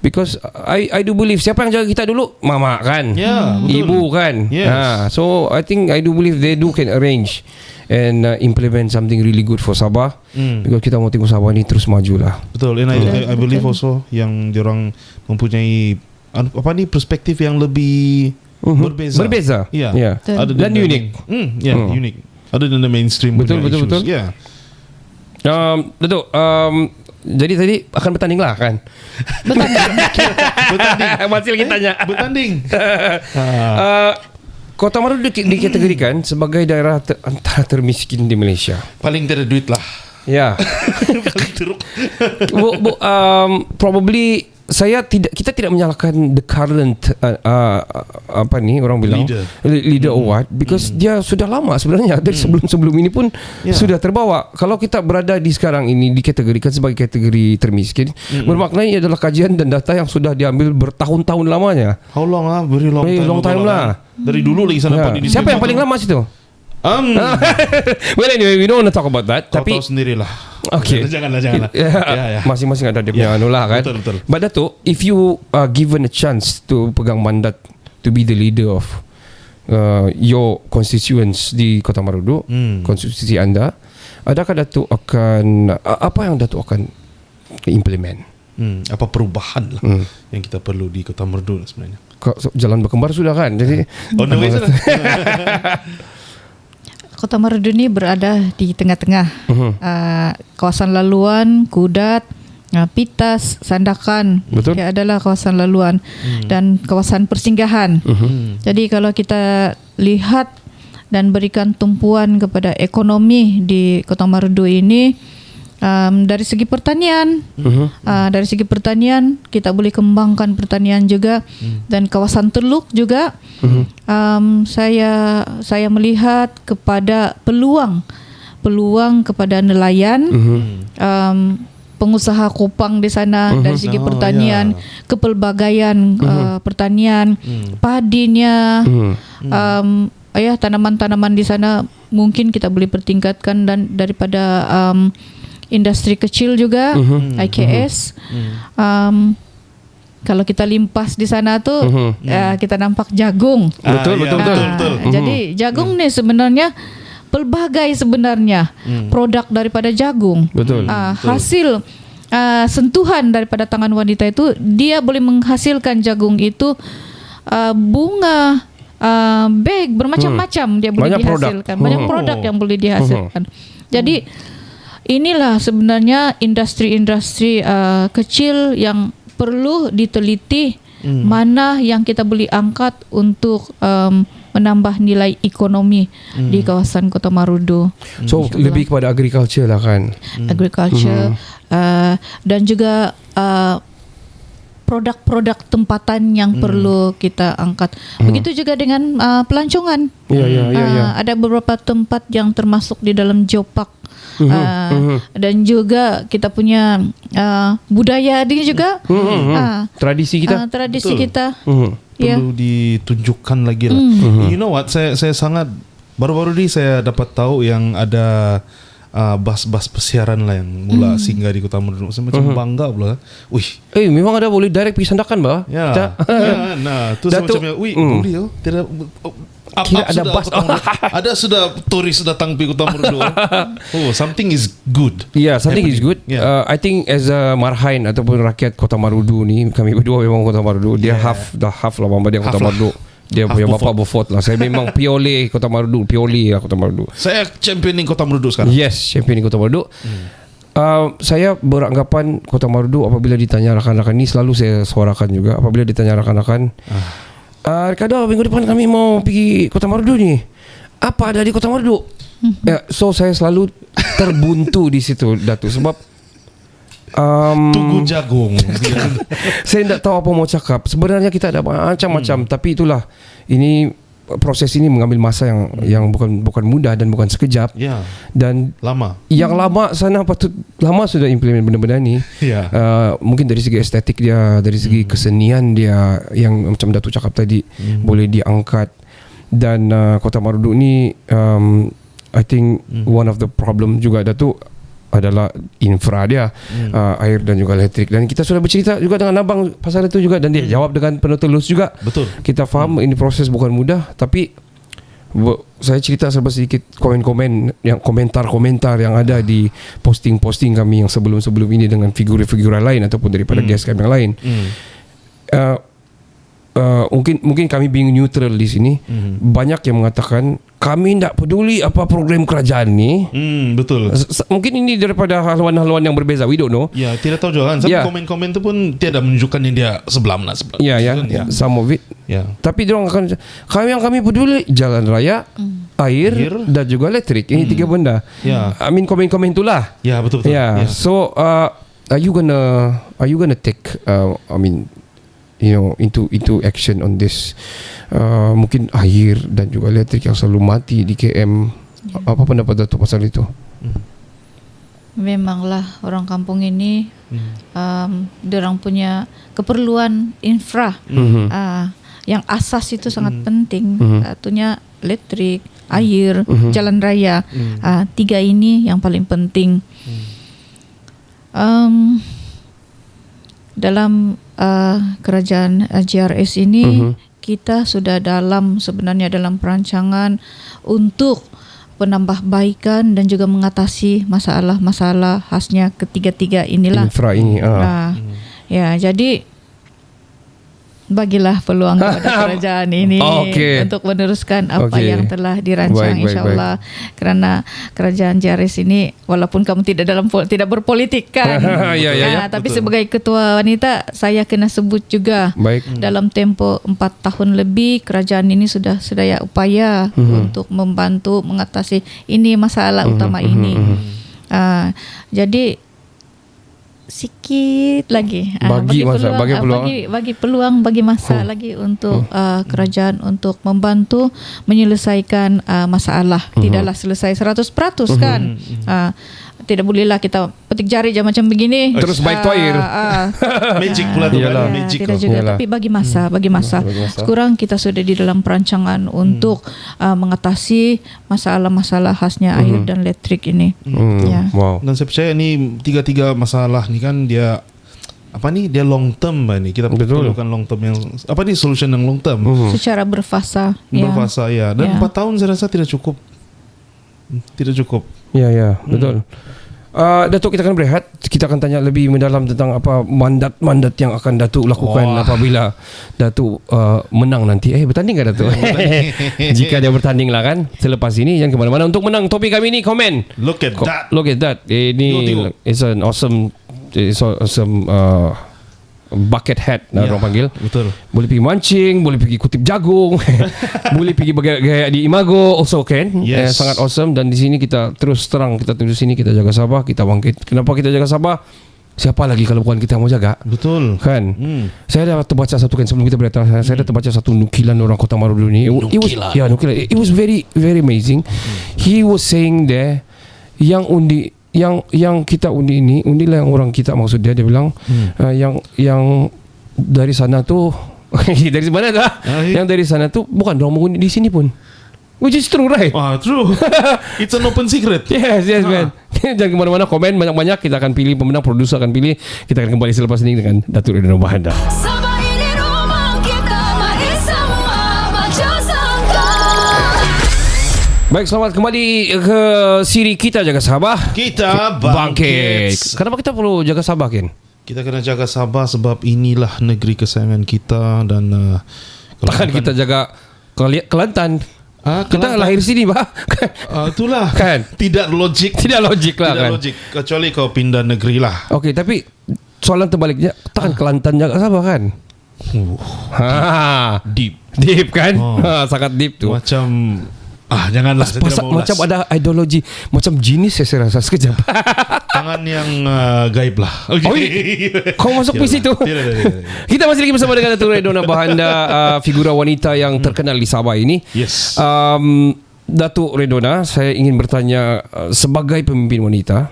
because I do believe siapa yang jaga kita dulu? Mama kan? Ya, betul. Ibu kan? Yes. So I do believe they can arrange and implement something really good for Sabah. Because kita mau tengok Sabah ni terus maju lah. Betul. And I believe also yang diorang mempunyai perspektif yang lebih berbeza. Ya. Yeah. Other Dan than the unik. unique. Other than the mainstream Betul, punya betul, issues. betul. Yeah. Datuk, jadi tadi akan bertanding lah kan? Bertanding. Masih lagi tanya. Bertanding. Kota Marudu dikategorikan sebagai daerah antara termiskin di Malaysia. Paling tiada duit lah. Ya. Paling teruk. Probably kita tidak menyalahkan the current apa ni orang bilang leader or what, because dia sudah lama sebenarnya dari sebelum ini pun sudah terbawa. Kalau kita berada di sekarang ini dikategorikan sebagai kategori termiskin, bermakna ini adalah kajian dan data yang sudah diambil bertahun-tahun lamanya. How long ah? Very long time lah. Dari dulu lagi sana dapat ini. Siapa yang paling lama situ? Well anyway, we don't want to talk about that. Kau Tapi tahu sendirilah. Okay. Janganlah. Masing-masing ada dia punya anu lah kan. Betul. But Datuk, if you are given a chance to pegang mandat to be the leader of your constituents di Kota Marudu, konstitusi anda, adakah Datuk akan apa yang Datuk akan implement? Apa perubahan lah yang kita perlu di Kota Marudu sebenarnya? Jalan berkembar sudah kan. Jadi On the way sana. Kota Marudu ni berada di tengah-tengah kawasan laluan, Kudat, Pitas, Sandakan. Betul. Ia adalah kawasan laluan dan kawasan persinggahan. Jadi kalau kita lihat dan berikan tumpuan kepada ekonomi di Kota Marudu ini, dari segi pertanian, dari segi pertanian kita boleh kembangkan pertanian juga, dan kawasan Teluk juga. Saya melihat kepada peluang kepada nelayan, pengusaha kupang di sana dari segi pertanian, kepelbagaian pertanian, padinya, tanaman-tanaman di sana mungkin kita boleh pertingkatkan, dan daripada industri kecil juga, IKS. Kalau kita limpas di sana tu, kita nampak jagung. Betul. Jadi jagung ni sebenarnya pelbagai sebenarnya produk daripada jagung. Betul. Hasil sentuhan daripada tangan wanita itu, dia boleh menghasilkan jagung itu bunga, beg, bermacam-macam dia boleh Banyak dihasilkan. produk. Banyak produk yang boleh dihasilkan. Jadi inilah sebenarnya industri-industri kecil yang perlu diteliti, mana yang kita boleh angkat untuk menambah nilai ekonomi di kawasan Kota Marudu. So lebih kepada agriculture lah kan. Agriculture, dan juga produk-produk tempatan yang perlu kita angkat. Begitu juga dengan pelancongan. Ya. Ada beberapa tempat yang termasuk di dalam Geopark. Dan juga kita punya budaya ini juga, tradisi kita. tradisi Betul. kita. Perlu ditunjukkan lagi lah. You know what? Saya sangat baru-baru ni saya dapat tahu yang ada bas-bas pesiaran lah yang mula singgah di Kota Marudu. Saya macam bangga pula. Wih. Memang ada boleh direct pergi Sandakan bah. Ya. Kita. Nah, tu saya Datuk, macam boleh oh. Tidak Kira ada bus. Ada sudah turis datang pergi Kota Marudu. Oh, something is good. Yeah, something is good. Yeah. I think as a Marhain ataupun rakyat Kota Marudu ni, kami berdua memang Kota Marudu. Dia half lah mama dia Kota Half lah. Marudu. Dia Half punya Beaufort. bapa Beaufort lah. Saya memang purely Kota Marudu, purely lah Kota Marudu. Saya championing Kota Marudu sekarang. Yes, champion di Kota Marudu. Saya beranggapan Kota Marudu apabila ditanya rakan-rakan ni, selalu saya suarakan juga apabila ditanya rakan-rakan, Ricardo, minggu depan kami mau pergi Kota Marudu ni, apa ada di Kota Marudu? So saya selalu terbuntu di situ, Datuk, sebab Tugu jagung. saya tidak tahu apa mau cakap. Sebenarnya kita ada macam-macam, tapi itulah, ini proses ini mengambil masa yang bukan mudah dan bukan sekejap. Ya, Dan lama. yang lama sana lama sudah implement benda-benda ni. Ya. Mungkin dari segi estetik dia, dari segi kesenian dia, yang macam Datuk cakap tadi, boleh diangkat. Dan Kota Marudu ni I think one of the problem juga Datuk adalah infra dia, air dan juga elektrik. Dan kita sudah bercerita juga dengan abang pasal itu juga, dan dia jawab dengan penuh telus juga. Betul. Kita faham ini proses bukan mudah, tapi saya cerita sedikit komen-komen, yang komentar-komentar yang ada di posting-posting kami yang sebelum-sebelum ini dengan figur-figur lain ataupun daripada guest kami yang lain. Mungkin kami being neutral di sini. Banyak yang mengatakan kami tidak peduli apa program kerajaan ni. Betul. Mungkin ini daripada haluan-haluan yang berbeza, we don't know. Ya, tidak tahu juga kan. Sampai Ya. komen-komen itu pun tiada menunjukkan yang dia sebelah mana. Ya, some of it. Ya. Tapi diorang akan, kami peduli jalan raya, air dan juga elektrik. Ini tiga benda. Ya. I mean komen-komen itulah. Ya, betul-betul. Yeah. Ya. So are you gonna take into action on this? Mungkin air dan juga elektrik yang selalu mati di KM. Apa pendapat Datuk pasal itu? Memanglah orang kampung ini diorang punya keperluan infra yang asas itu sangat penting. Satunya elektrik, air, jalan raya. Tiga ini yang paling penting. Dalam kerajaan GRS ini kita sudah sebenarnya dalam perancangan untuk penambahbaikan dan juga mengatasi masalah-masalah khasnya ketiga-tiga inilah. Infra ini. Ya, jadi bagilah peluang kepada kerajaan ini untuk meneruskan apa yang telah dirancang, insyaAllah. Kerana kerajaan GRS ini, walaupun kamu tidak berpolitik kan, tapi betul. sebagai ketua wanita saya kena sebut juga. Dalam tempoh 4 tahun lebih kerajaan ini sudah sedaya upaya untuk membantu mengatasi ini masalah utama ini. Jadi sikit lagi bagi peluang bagi masa lagi untuk kerajaan untuk membantu menyelesaikan masalah. Tidaklah selesai 100% kan. Tidak bolehlah kita petik jari je macam begini terus baik tu air. Magic pula tu kan. Magic. Tidak juga. Tapi bagi masa. Sekurang kita sudah di dalam perancangan untuk mengatasi masalah-masalah khasnya air dan elektrik ini. Ya. Wow. Dan saya percaya ni tiga-tiga masalah ni kan dia dia long term ni. Kita perlukan long term yang solution yang long term. Secara berfasa. Berfasa ya. Dan 4 tahun saya rasa tidak cukup. Tidak cukup. Ya, betul. Datuk, kita akan berehat. Kita akan tanya lebih mendalam tentang apa mandat-mandat yang akan Datuk lakukan apabila Datuk menang nanti. Bertanding ke Datuk? Jika dia bertanding lah kan. Selepas ini jangan ke mana-mana untuk menang topik kami ni. Komen. Look at that. Ini is an awesome bucket hat orang panggil. Betul. Boleh pergi mancing, boleh pergi kutip jagung, boleh pergi bergaya di Imago also kan. Yes. Sangat awesome. Dan di sini kita terus terang, kita tunggu sini, kita jaga Sabah, kita bangkit. Kenapa kita jaga Sabah? Siapa lagi kalau bukan kita mau jaga? Betul. Kan? Saya dah terbaca satu kan sebelum kita berita, saya dah terbaca satu nukilan orang Kota Marudu ni. Nukilan. It was very very amazing. He was saying there yang undi yang kita undi ini, undilah yang orang kita, maksud dia bilang yang dari sana tu dari mana dah? Yang dari sana tu bukan orang mengundi di sini pun. Which is true, right? True. It's an open secret. Yes, man. Jangan kemana-mana, komen banyak-banyak. Kita akan pilih pemenang, produser akan pilih. Kita akan kembali selepas ini dengan Datuk Ridwan Bahanda. Sabah ini rumah kita, mari semua maju sangka. Baik, selamat kembali ke siri kita Jaga Sabah. Kita bangkit. Kenapa kita perlu jaga Sabah, Ken? Kita kena jaga Sabah sebab inilah negeri kesayangan kita dan Takkan kita jaga Kelantan. Kita Kelantan. lahir sini, bah. Itulah Kan? Tidak logik. Tidak logik lah Tidak kan. logik. Kecuali kau pindah negeri lah. Okey, tapi soalan terbaliknya, takkan Kelantan jaga Sabah kan? Ha, Deep. deep kan? Oh. Sangat deep tu. Macam janganlah saya tidak mau ulas. Macam ada ideologi, macam jenis saya rasa sekejap. Tangan yang gaib lah. Oh, kau masuk ke situ. Tidak. Kita masih lagi bersama dengan Datuk Redona Bahanda, figura wanita yang terkenal di Sabah ini. Yes. Datuk Redona, saya ingin bertanya, sebagai pemimpin wanita,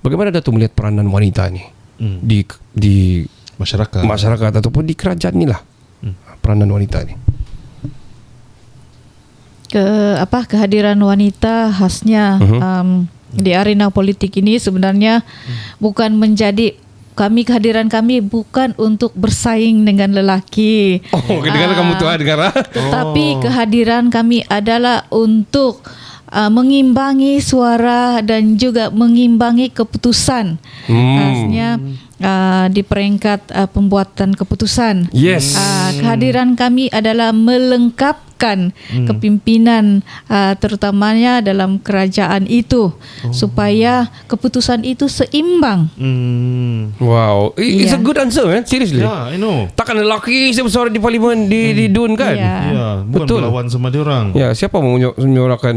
bagaimana Datuk melihat peranan wanita ni di masyarakat ataupun di kerajaan ni lah, peranan wanita ni? Kehadiran wanita khasnya di arena politik ini sebenarnya bukan menjadi kehadiran kami bukan untuk bersaing dengan lelaki. Oh, kedengaran kamu tuan negara. Tetapi kehadiran kami adalah untuk mengimbangi suara dan juga mengimbangi keputusan. Khasnya di peringkat pembuatan keputusan. Yes. Kehadiran kami adalah melengkapkan kepimpinan terutamanya dalam kerajaan itu supaya keputusan itu seimbang. Wow, it's a good answer, man. Seriously. Yeah, I know. Takkan lelaki saya bersuara di parlimen di DUN kan? Ya. Ya, bukan Betul. berlawan sama dia orang. Ya, siapa mau menyuarakan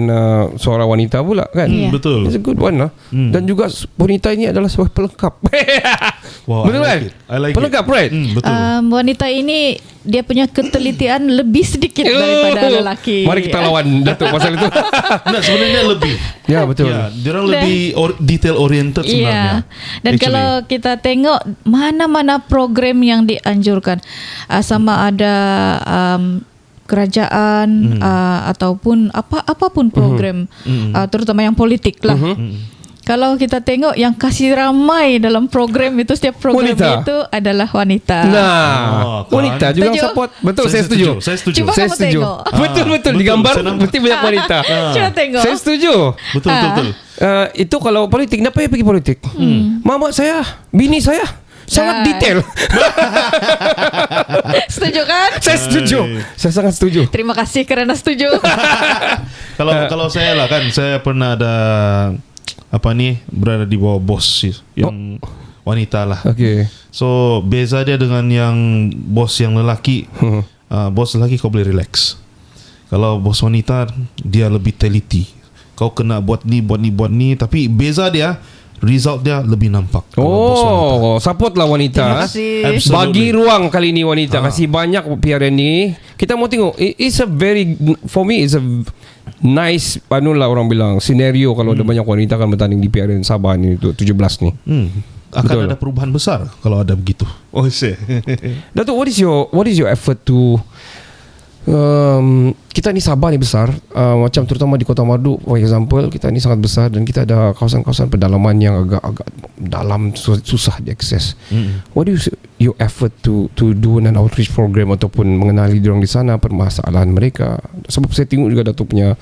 suara wanita pula kan? Ya. Betul. It's a good one lah. Dan juga wanita ini adalah sebuah pelengkap. Wow, Betul I like kan? it. I like Pelengkap, it. right? Betul. Wanita ini dia punya ketelitian lebih sedikit daripada lelaki. Mari kita lawan Datuk pasal itu. Nah, sebenarnya lebih. Ya, betul. Ya, dia orang lebih detail oriented sebenarnya. Dan Actually. kalau kita tengok mana-mana program yang dianjurkan, sama ada kerajaan ataupun apapun program, terutama yang politik lah. Kalau kita tengok yang kasih ramai dalam program itu, setiap program Wanita. itu adalah wanita. Nah, kan? wanita juga Setuju? support. Betul, saya setuju. Saya setuju. Cuba Saya kamu setuju. tengok. Betul, betul, di gambar saya nampak. mesti banyak wanita. Cuba tengok. Saya setuju. Betul. Itu kalau politik, kenapa ya pergi politik? Mama saya, bini saya sangat detail. Setuju kan? Saya setuju. Saya sangat setuju. Terima kasih kerana setuju. Kalau saya lah kan, saya pernah ada berada di bawah bos yang wanita lah. Okay. So beza dia dengan yang bos yang lelaki. Bos lelaki kau boleh relax. Kalau bos wanita dia lebih teliti. Kau kena buat ni. Tapi beza dia, result dia lebih nampak. Kalau bos wanita. Support lah wanita. Terima kasih. Absolutely. Bagi ruang kali ini wanita. Kasih banyak PRN ni. Kita mau tengok. For me it's a nice orang bilang scenario kalau ada banyak wanita kan bertanding di PRN Sabah ni 17 ni. Akan Betul. ada perubahan besar kalau ada begitu. Oh, saya. Datuk, what is your effort to kita ni Sabah ni besar, macam terutama di Kota Madu for example, kita ni sangat besar dan kita ada kawasan-kawasan pedalaman yang agak dalam, susah diakses. What is your effort to do an outreach program ataupun mengenali diorang di sana, permasalahan mereka? Sebab saya tengok juga Datuk punya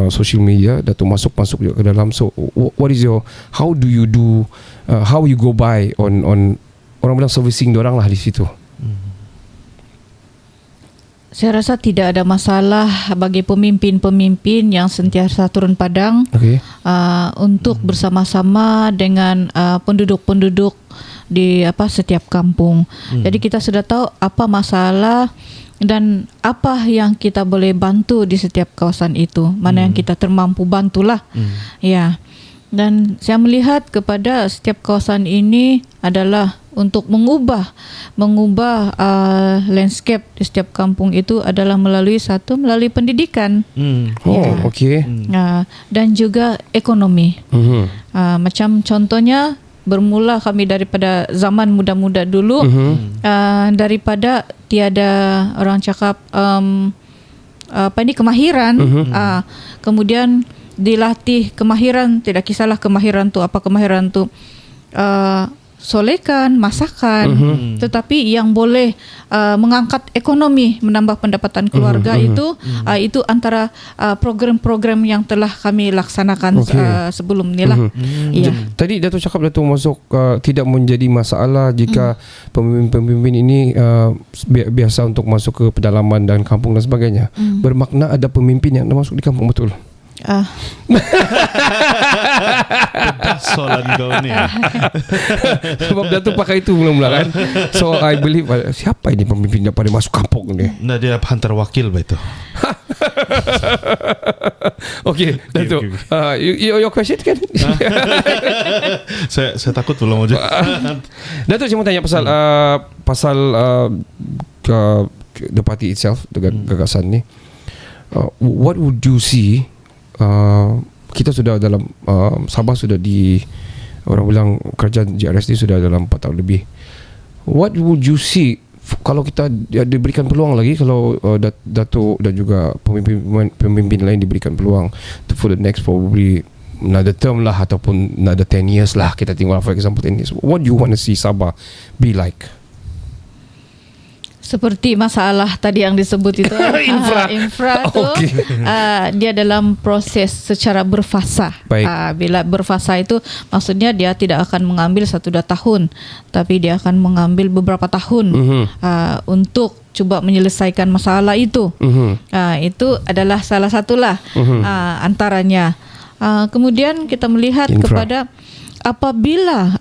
social media, Datuk masuk juga ke dalam. So what is your, how do you do, how you go by on orang bilang servicing diorang lah di situ? Saya rasa tidak ada masalah bagi pemimpin-pemimpin yang sentiasa turun padang untuk bersama-sama dengan penduduk-penduduk di setiap kampung. Jadi kita sudah tahu apa masalah dan apa yang kita boleh bantu di setiap kawasan itu. Mana yang kita termampu bantulah. Ya. Dan saya melihat kepada setiap kawasan ini adalah untuk mengubah landscape di setiap kampung itu adalah melalui pendidikan. Okay. Dan juga ekonomi. Macam contohnya bermula kami daripada zaman muda-muda dulu, daripada tiada orang cakap kemahiran, kemudian dilatih kemahiran, tidak kisahlah kemahiran tu apa kemahiran tu, solekan, masakan, tetapi yang boleh mengangkat ekonomi, menambah pendapatan keluarga itu antara program-program yang telah kami laksanakan sebelum ni lah. Ya. Tadi Dato' cakap Dato' masuk tidak menjadi masalah jika pemimpin-pemimpin ini biasa untuk masuk ke pedalaman dan kampung dan sebagainya. Bermakna ada pemimpin yang masuk di kampung, betul? Pedas soalan kau ni. Sebab Dato' pakai itu mula-mula kan. So I believe siapa ini pemimpin yang pada masuk kampung ni? Nah, dia hantar wakil begitu. Okay, Dato'. Your question kan? saya takut belum aja. Dato' saya mau tanya pasal the party itself, gagasan ni. What would you see? Kita sudah dalam Sabah sudah orang bilang kerajaan JRS ni sudah dalam 4 tahun lebih. What would you see kalau kita diberikan peluang lagi, kalau Dato' dan juga pemimpin lain diberikan peluang for the next probably another term lah ataupun another 10 years lah, kita tengok for example 10 years, what do you want to see Sabah be like? Seperti masalah tadi yang disebut itu infra tu dia dalam proses secara berfasa. Bila berfasa itu maksudnya dia tidak akan mengambil 1-2 tahun, tapi dia akan mengambil beberapa tahun untuk cuba menyelesaikan masalah itu. Itu adalah salah satulah antaranya. Kemudian kita melihat kepada apabila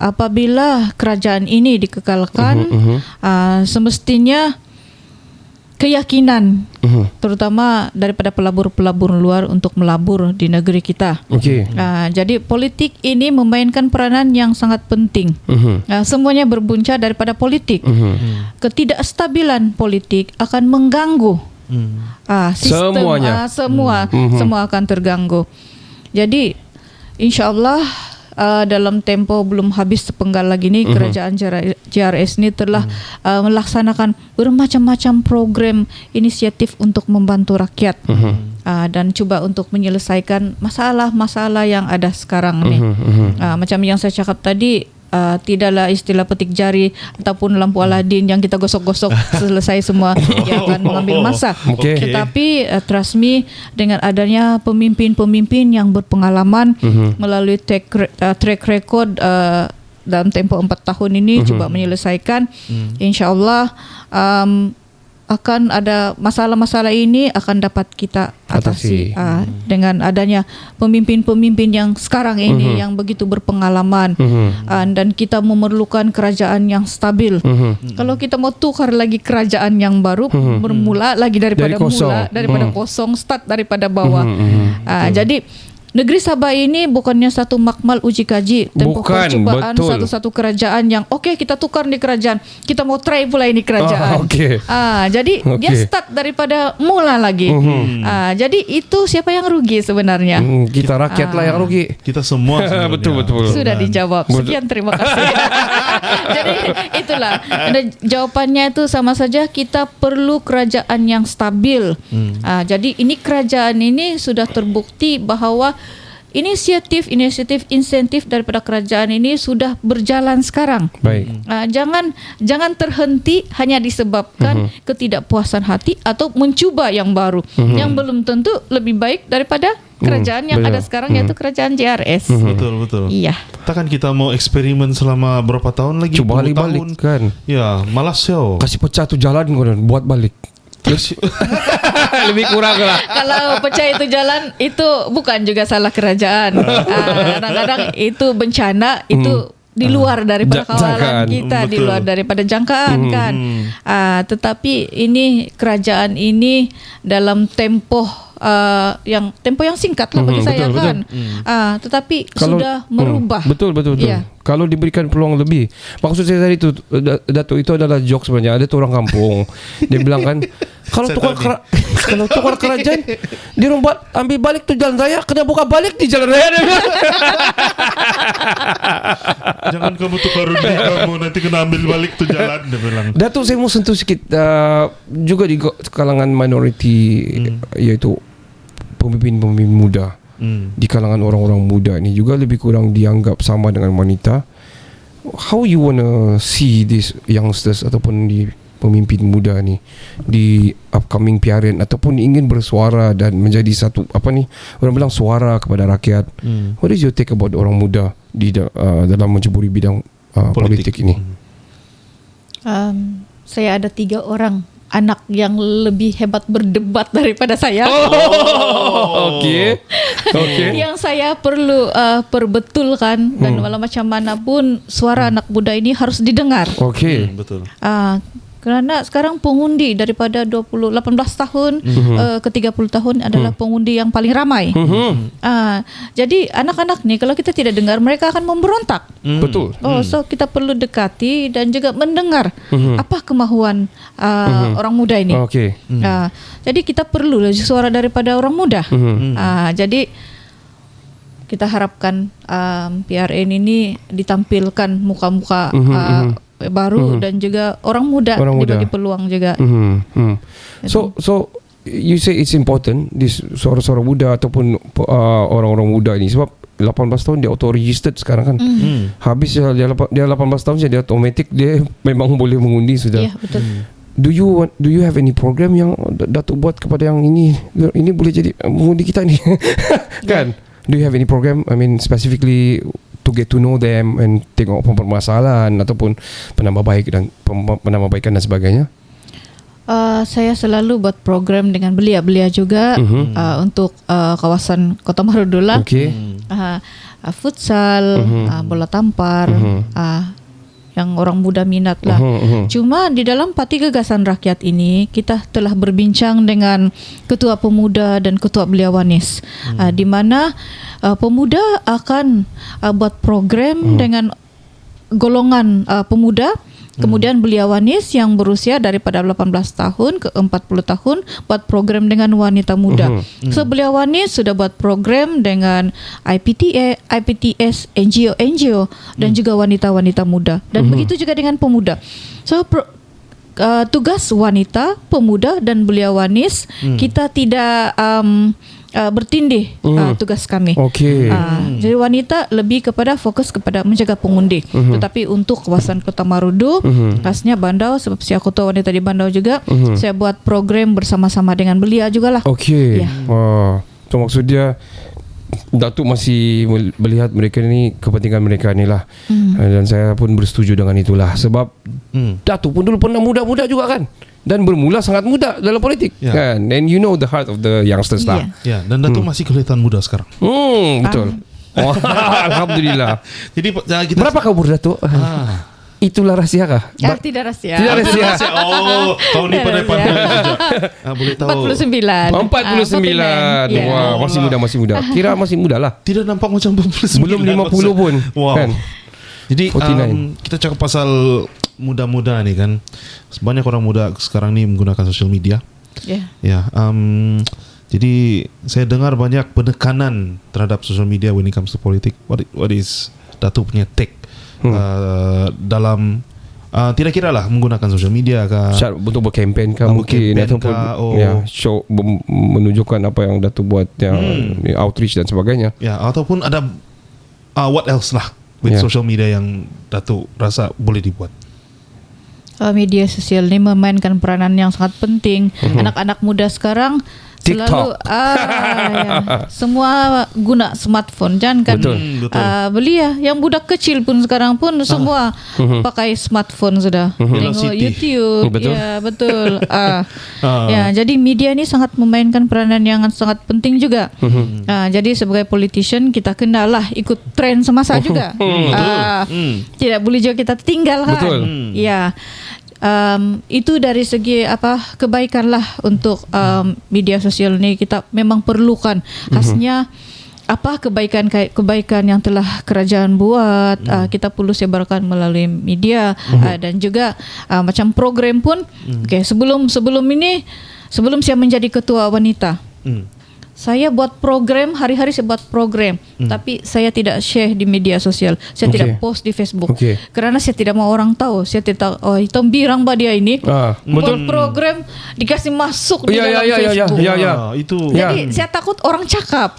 kerajaan ini dikekalkan, semestinya keyakinan terutama daripada pelabur-pelabur luar untuk melabur di negeri kita. Jadi politik ini memainkan peranan yang sangat penting. Semuanya berbunca daripada politik. Ketidakstabilan politik akan mengganggu sistem, semua akan terganggu. Jadi insya-Allah dalam tempo belum habis sepenggal lagi ni, kerajaan JRS ni telah melaksanakan bermacam-macam program inisiatif untuk membantu rakyat dan cuba untuk menyelesaikan masalah-masalah yang ada sekarang ni. Macam yang saya cakap tadi, tidaklah istilah petik jari ataupun lampu Aladin yang kita gosok-gosok selesai semua, dia akan mengambil masa. Tetapi trust me, dengan adanya pemimpin-pemimpin yang berpengalaman melalui track record dalam tempoh 4 tahun ini cuba menyelesaikan, insya-Allah akan ada masalah-masalah ini akan dapat kita atasi dengan adanya pemimpin-pemimpin yang sekarang ini yang begitu berpengalaman, dan kita memerlukan kerajaan yang stabil. Kalau kita mau tukar lagi kerajaan yang baru, bermula lagi daripada kosong, start daripada bawah. Jadi negeri Sabah ini bukannya satu makmal uji kaji, tempoh percubaan satu-satu kerajaan yang kita tukar di kerajaan, kita mau try pula ini kerajaan. Jadi dia start daripada mula lagi. Jadi itu siapa yang rugi sebenarnya? Kita rakyat lah yang rugi. Kita semua betul. Sudah dijawab. Sekian, terima kasih. Jadi itulah jawabannya, itu sama saja kita perlu kerajaan yang stabil. Jadi ini kerajaan ini sudah terbukti bahawa insentif daripada kerajaan ini sudah berjalan sekarang. Jangan terhenti hanya disebabkan ketidakpuasan hati atau mencuba yang baru yang belum tentu lebih baik daripada kerajaan yang ada sekarang, yaitu kerajaan JRS. Betul. Iya. Takkan kita mau eksperimen selama berapa tahun lagi? Coba balik kan. Ya, malas yo. Kasih pecah tu jalan kau, buat balik. Lebih kurang lah. Kalau pecah itu jalan, itu bukan juga salah kerajaan. Kadang-kadang itu bencana, itu di luar daripada kawalan kita, di luar daripada jangkaan kan. Tetapi ini kerajaan ini dalam tempoh yang singkat lah bagi saya kan. Tetapi sudah merubah. Betul. Yeah. Kalau diberikan peluang lebih. Maksud saya tadi itu, Dato', itu adalah joke sebenarnya. Ada tu orang kampung, dia bilang kan, kalau tukar kerajaan, dia orang buat ambil balik tu jalan raya, kena buka balik di jalan raya. Jangan kamu tukar rugi kamu, nanti kena ambil balik tu jalan, dia bilang. Dato', saya mau sentuh sikit juga di kalangan minoriti, iaitu pemimpin-pemimpin muda. Di kalangan orang-orang muda ni juga lebih kurang dianggap sama dengan wanita. how you wanna see these youngsters ataupun di pemimpin muda ni di upcoming PRN ataupun ingin bersuara dan menjadi satu orang bilang suara kepada rakyat. What is your take about orang muda di dalam menceburi bidang politik ini? Saya ada 3 orang anak yang lebih hebat berdebat daripada saya. Okay. Yang saya perlu perbetulkan dan walau macam mana pun suara anak muda ini harus didengar. Okay. Betul. Kerana sekarang pengundi daripada 18 tahun ke 30 tahun adalah pengundi yang paling ramai. Jadi anak-anak ni kalau kita tidak dengar, mereka akan memberontak. Betul. So kita perlu dekati dan juga mendengar apa kemahuan orang muda ini. Okay. Jadi kita perlu suara daripada orang muda. Jadi kita harapkan PRN ini ditampilkan muka-muka baru dan juga orang muda dibagi peluang juga. So you say it's important this suara-suara muda ataupun orang-orang muda ini sebab 18 tahun dia auto registered sekarang kan. Habis dia 18 tahun dia automatic dia memang boleh mengundi sudah. Ya, betul. Do you have any program yang Datuk buat kepada yang ini boleh jadi mengundi kita ni? Kan? Do you have any program, I mean specifically to get to know them and tengok permasalahan ataupun penambahbaikan dan sebagainya? Saya selalu buat program dengan belia-belia juga untuk kawasan Kota Marudulah. Okay. Futsal, bola tampar, yang orang muda minat lah. Cuma di dalam Parti Gagasan Rakyat ini kita telah berbincang dengan Ketua Pemuda dan Ketua Belia Wanis, di mana pemuda akan buat program dengan golongan pemuda. Kemudian Belia Wanis yang berusia daripada 18 tahun ke 40 tahun buat program dengan wanita muda. So Belia Wanis sudah buat program dengan IPTS, NGO dan juga wanita-wanita muda. Dan begitu juga dengan pemuda. So tugas wanita, pemuda dan Belia Wanis kita tidak bertindih tugas kami. Okay. Jadi wanita lebih kepada fokus kepada menjaga pengundi. Tetapi untuk kawasan Kota Marudu, khasnya Bandau sebab saya ketua wanita di Bandau juga, saya buat program bersama-sama dengan belia jugalah. Okay. Ya. So maksud dia Datuk masih melihat mereka ni kepentingan mereka ni lah. Dan saya pun bersetuju dengan itulah sebab Datuk pun dulu pernah muda-muda juga kan. Dan bermula sangat muda dalam politik kan. And you know the heart of the youngsters lah. Ya, dan Datuk masih kelihatan muda sekarang. Betul. Alhamdulillah. Jadi kita berapa kau umur Datuk? Itulah rahsia kah? Tidak rahsia. Tidak rahsia. Kau ni pandai-pandai juga. Boleh tahu. 49. 49. Wah, masih muda. Kira masih muda lah. Tidak nampak macam 49. Belum 50 pun. Wow. Kan? Jadi kita cakap pasal muda-muda ni kan. Banyak orang muda sekarang ni menggunakan social media. Ya. Jadi saya dengar banyak penekanan terhadap social media when it comes to politik. What is Datuk punya take dalam tidak kira lah menggunakan social media kah, untuk berkempen kah mungkin ataupun show menunjukkan apa yang Datuk buat yang outreach dan sebagainya. Ya, ataupun ada what else lah with social media yang Datuk rasa boleh dibuat. Media sosial ini memainkan peranan yang sangat penting. Anak-anak muda sekarang selalu semua guna smartphone, jangan kan? Betul. Belia yang budak kecil pun sekarang pun semua pakai smartphone sudah. Tengok YouTube. Betul. Ya, betul. Ya, jadi media ini sangat memainkan peranan yang sangat penting juga. Jadi sebagai politician kita kenalah ikut trend semasa juga. Tidak boleh juga kita tinggalkan. Betul. Ya. Itu dari segi kebaikan lah untuk media sosial ni kita memang perlukan. Khasnya kebaikan yang telah kerajaan buat, kita perlu sebarkan melalui media. Dan juga macam program pun sebelum saya menjadi ketua wanita, saya buat program, hari-hari saya buat program, tapi saya tidak share di media sosial, saya tidak post di Facebook, karena saya tidak mau orang tahu, saya tidak itu birang bah dia ini buat betul. program dikasih masuk di dalam Facebook. Itu. Jadi saya takut orang cakap.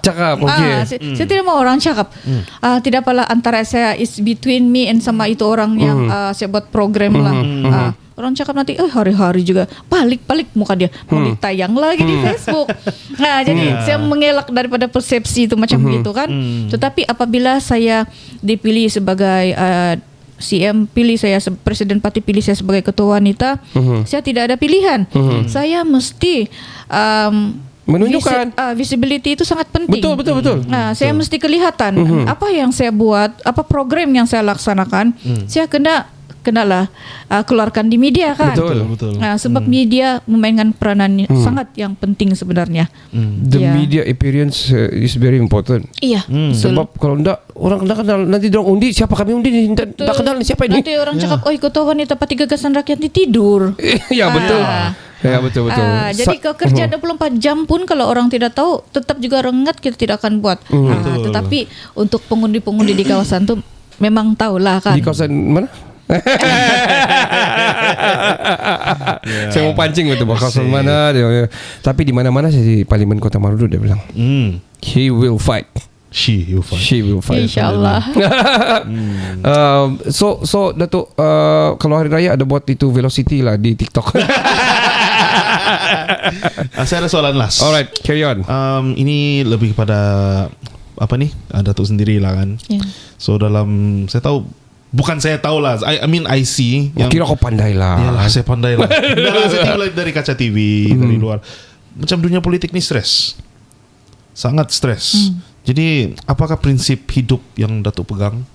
Saya tidak mau orang cakap. Tidak apalah antara saya is between me and sama itu orang yang saya buat program lah. Orang cakap nanti hari-hari juga balik muka dia mau ditayang lagi di Facebook. Nah, jadi saya mengelak daripada persepsi itu macam gitu kan. Tetapi apabila saya dipilih sebagai CM, pilih saya presiden parti, pilih saya sebagai ketua wanita, saya tidak ada pilihan. Saya mesti menunjukkan visibility itu sangat penting. Betul. Nah, saya mesti kelihatan apa yang saya buat, apa program yang saya laksanakan. Saya kenalah keluarkan di media kan. Betul. Nah, sebab media memainkan peranan sangat yang penting sebenarnya. The media appearance is very important. Iya. Sebab kalau enggak orang enggak kenal, nanti dorang undi siapa kami undi ni, enggak kenal ni siapa ini. Nanti orang cakap, ketua wanita Parti Gagasan Rakyat ni tidur. Ya betul. Ya betul. Jadi kalau kerja 24 jam pun kalau orang tidak tahu, tetap juga orang ingat, kita tidak akan buat. Tetapi untuk pengundi-pengundi di kawasan tu memang tahulah kan. Di kawasan mana? Saya mau pancing betul kawasan mana dia. Tapi di mana-mana saya di Parlimen Kota Marudu dia bilang. He will fight. She will fight. InsyaAllah. So Datuk, kalau hari raya ada buat itu velocity lah di TikTok. Saya ada soalan last. Alright, carry on. Ini lebih kepada apa nih? Datuk sendiri lah kan. So dalam saya tahu, bukan saya tahu lah, I mean I see yang, kira kau pandai lah. Yalah, saya pandai lah. Saya tengok dari kaca TV, dari luar. Macam dunia politik ni stres, sangat stres. Jadi apakah prinsip hidup yang Datuk pegang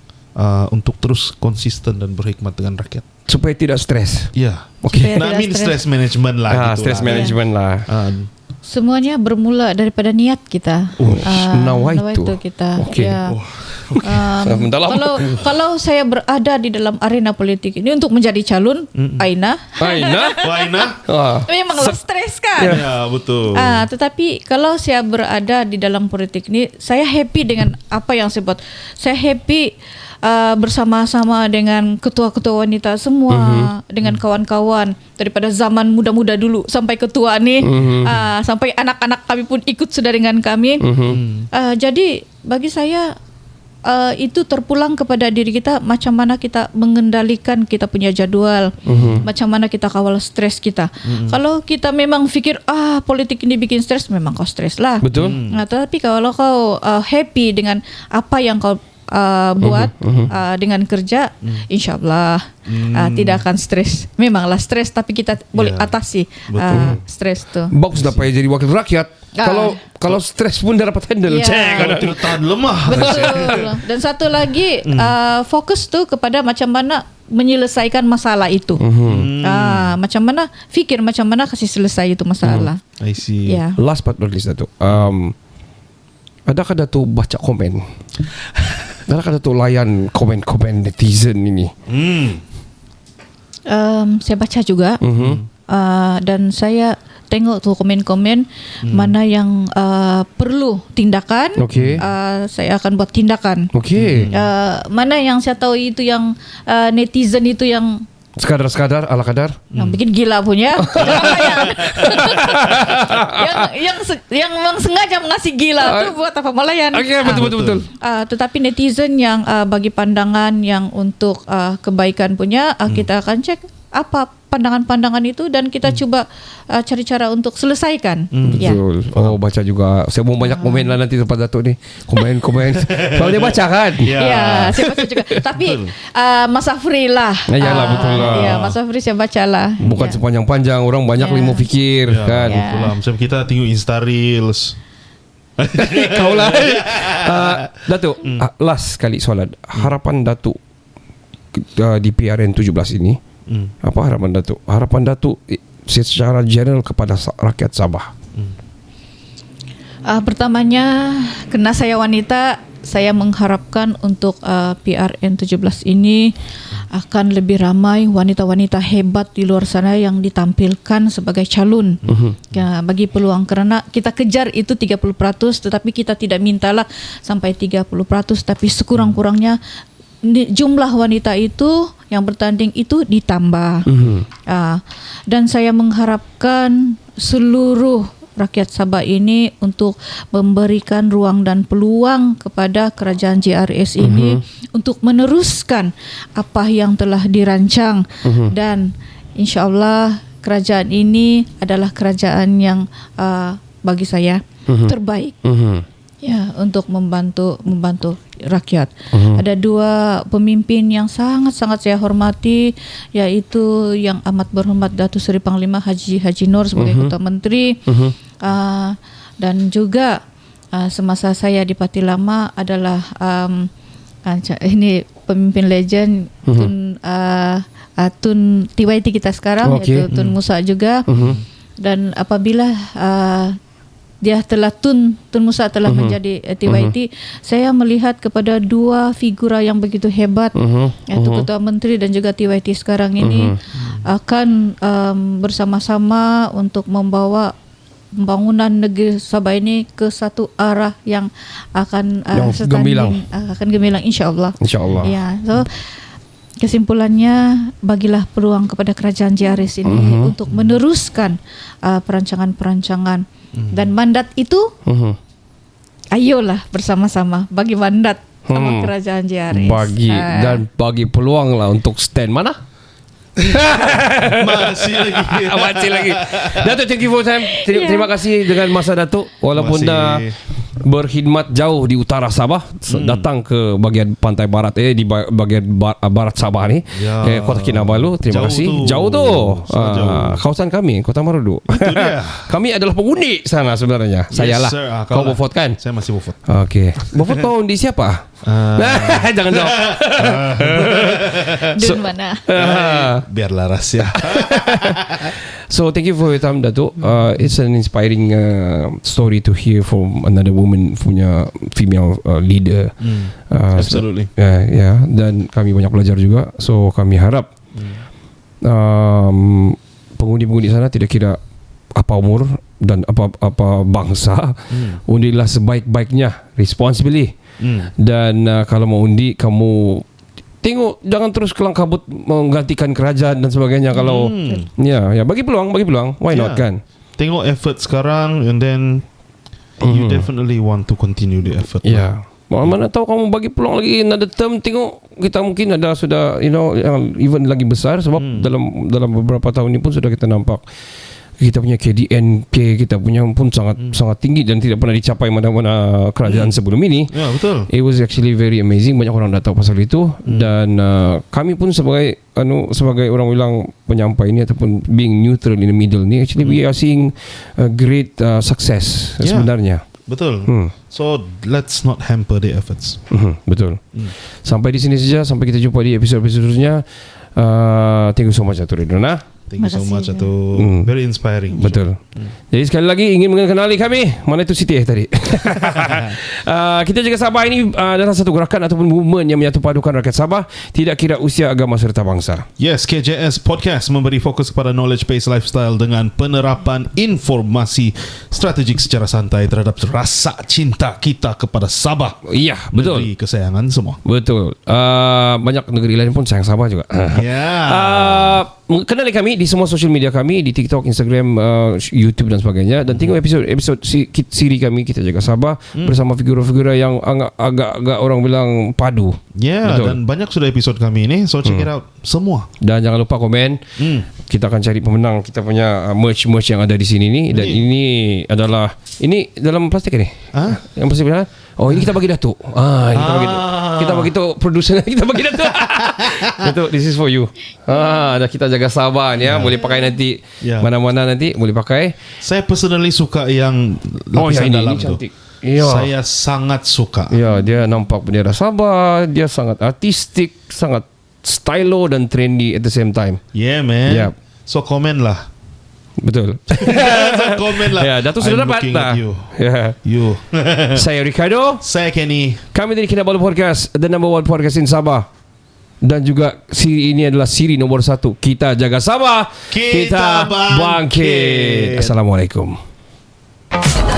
untuk terus konsisten dan berhikmat dengan rakyat supaya tidak stres? Ya, Supaya nah, tidak stress management lah. Stress management lah. Semuanya bermula daripada niat kita. Nawaitu kita. Okay. Ya. Kalau saya berada di dalam arena politik ini untuk menjadi calon, Aina. Memanglah stres kan. Ya betul. Tetapi kalau saya berada di dalam politik ini, saya happy dengan apa yang saya buat. Saya happy bersama-sama dengan ketua-ketua wanita semua, dengan kawan-kawan daripada zaman muda-muda dulu sampai ketua ni, sampai anak-anak kami pun ikut sudah dengan kami. Jadi bagi saya itu terpulang kepada diri kita, macam mana kita mengendalikan kita punya jadual, macam mana kita kawal stres kita. Kalau kita memang fikir politik ini bikin stres, memang kau stres lah. Betul. Tapi kalau kau happy dengan apa yang kau buat dengan kerja, InsyaAllah tidak akan stres. Memanglah stres, tapi kita boleh atasi stres tu. Bagus dapat jadi wakil rakyat. Kalau stres pun dah dapat handle. Kalau tidak tahan lemah. Betul. Dan satu lagi, fokus tu kepada macam mana menyelesaikan masalah itu. Macam mana fikir, macam mana kasih selesai itu masalah. I see. Last but not least Datuk, adakah Datuk baca komen? Adakah Datuk layan komen-komen netizen ini? Saya baca juga. Dan saya tengok tu komen-komen mana yang perlu tindakan. Saya akan buat tindakan. Mana yang saya tahu itu yang netizen itu yang sekadar ala kadar, yang bikin gila punya, jangan layan. yang memang sengaja mengasih gila tu buat apa melayan. Betul. Tetapi netizen yang bagi pandangan yang untuk kebaikan punya, kita akan cek apa pandangan-pandangan itu dan kita coba cari cara untuk selesaikan. Betul. Baca juga. Saya mau banyak komen lah nanti tempat Datuk ni. Komen. Kalau dia baca kan? Ya, saya baca juga. Tapi Mas Afri lah. Yalah, betul lah. Ya, Mas Afri saya baca lah. Bukan sepanjang-panjang. Orang banyak mau fikir kan. Betul lah. Macam kita tengok Insta Reels. Kau lah. Datuk, last kali soalan. Harapan Datuk di PRN 17 ini, apa harapan Datuk? Harapan Datuk secara general kepada rakyat Sabah. Pertamanya, karena saya wanita, saya mengharapkan untuk PRN 17 ini akan lebih ramai wanita-wanita hebat di luar sana yang ditampilkan sebagai calon bagi peluang, karena kita kejar itu 30%, tetapi kita tidak mintalah sampai 30%, tapi sekurang-kurangnya jumlah wanita itu yang bertanding itu ditambah. Dan saya mengharapkan seluruh rakyat Sabah ini untuk memberikan ruang dan peluang kepada kerajaan JRS ini untuk meneruskan apa yang telah dirancang, dan insya-Allah kerajaan ini adalah kerajaan yang bagi saya terbaik. Ya, untuk membantu rakyat. Ada dua pemimpin yang sangat-sangat saya hormati, yaitu yang amat berhormat Datuk Seri Panglima Haji Nur sebagai Ketua Menteri, dan juga semasa saya di Parti Lama adalah ini pemimpin legend Tun TYT kita sekarang, yaitu Tun Musa juga. Dan apabila dia telah Tun Musa telah menjadi TYT, saya melihat kepada dua figura yang begitu hebat, yaitu Ketua Menteri dan juga TYT sekarang ini akan bersama-sama untuk membawa pembangunan negeri Sabah ini ke satu arah yang akan gemilang. Akan gemilang insya-Allah. Insya-Allah. Ya, so kesimpulannya, bagilah peluang kepada kerajaan JRS ini untuk meneruskan perancangan-perancangan. Dan mandat itu, ayolah bersama-sama bagi mandat sama kerajaan JRS. Bagi peluang lah untuk stand mana? Masih lagi. Datuk, thank you for time. Terima kasih dengan masa Datuk. Walaupun dah berkhidmat jauh di utara Sabah, datang ke bagian pantai barat di bagian barat Sabah ni, Kota Kinabalu. Terima kasih. Jauh tu. Kawasan kami Kota Marudu. Kami adalah pengundi sana sebenarnya. Saya lah. Kau Beaufort kan? Saya masih Beaufort. Okey. Beaufort kau undi siapa? Jangan jawab. Dun mana? Biarlah rahsia. So thank you for your time, Datuk. It's an inspiring story to hear from another woman punya female leader. Absolutely. Dan kami banyak belajar juga. So kami harap pengundi-pengundi sana tidak kira apa umur dan apa bangsa, undilah sebaik-baiknya, responsibly. Dan kalau mau undi, kamu tengok, jangan terus kelang kabut menggantikan kerajaan dan sebagainya. Kalau bagi peluang, why not kan? Tengok effort sekarang, and then you definitely want to continue the effort. Mana tahu kamu bagi peluang lagi another term, tengok kita mungkin ada sudah yang even lagi besar, sebab dalam beberapa tahun ini pun sudah kita nampak kita punya KDNP kita punya pun sangat tinggi dan tidak pernah dicapai mana-mana kerajaan sebelum ini. Ya, betul. It was actually very amazing. Banyak orang dah tahu pasal itu. Dan kami pun sebagai orang bilang penyampai ini ataupun being neutral in the middle ni, actually we are seeing a great success sebenarnya. Betul. So let's not hamper the efforts. Betul. Sampai di sini saja, sampai kita jumpa di episod-episod seterusnya. Thank you so much Datuk Ridwana. Thank you so much, Datuk. Very inspiring. Betul. Jadi sekali lagi ingin mengenali kami. Mana itu Siti tadi? Kita juga Sabah ini adalah satu gerakan ataupun movement yang menyatu padukan rakyat Sabah, tidak kira usia, agama serta bangsa. Yes, KJS Podcast memberi fokus kepada knowledge-based lifestyle dengan penerapan informasi strategik secara santai terhadap rasa cinta kita kepada Sabah. Iya, betul. Negeri kesayangan semua. Betul. Banyak negeri lain pun sayang Sabah juga. Kenali kami di semua social media kami, di TikTok, Instagram, YouTube dan sebagainya, dan tengok episod siri kami Kita Jaga Sabah bersama figura-figura yang agak orang bilang padu. Dan banyak sudah episod kami ini, so check it out semua. Dan jangan lupa komen. Kita akan cari pemenang kita punya merch yang ada di sini ni. Dan ini adalah dalam plastik ni. Yang plastik benar. Oh, ini kita bagi Datuk. Kita bagi tu producer, kita bagi Datuk. Datuk, this is for you. Dah Kita Jaga Sabah ni, boleh pakai nanti mana-mana, nanti boleh pakai. Saya personally suka yang lapisan dalam tu. Saya sangat suka. Dia nampak bendera Sabah, dia sangat artistik, sangat stylo dan trendy at the same time. Man. So komen lah. Betul. Komen lah. Ya, Datuk sudah I'm dapat. looking at you. Ya. You. Saya Ricardo. Saya Kenny. Kami dari Kinabalu Podcast, the number one podcast in Sabah. Dan juga siri ini adalah siri nomor 1. Kita jaga Sabah, Kita bangkit. Assalamualaikum. Kita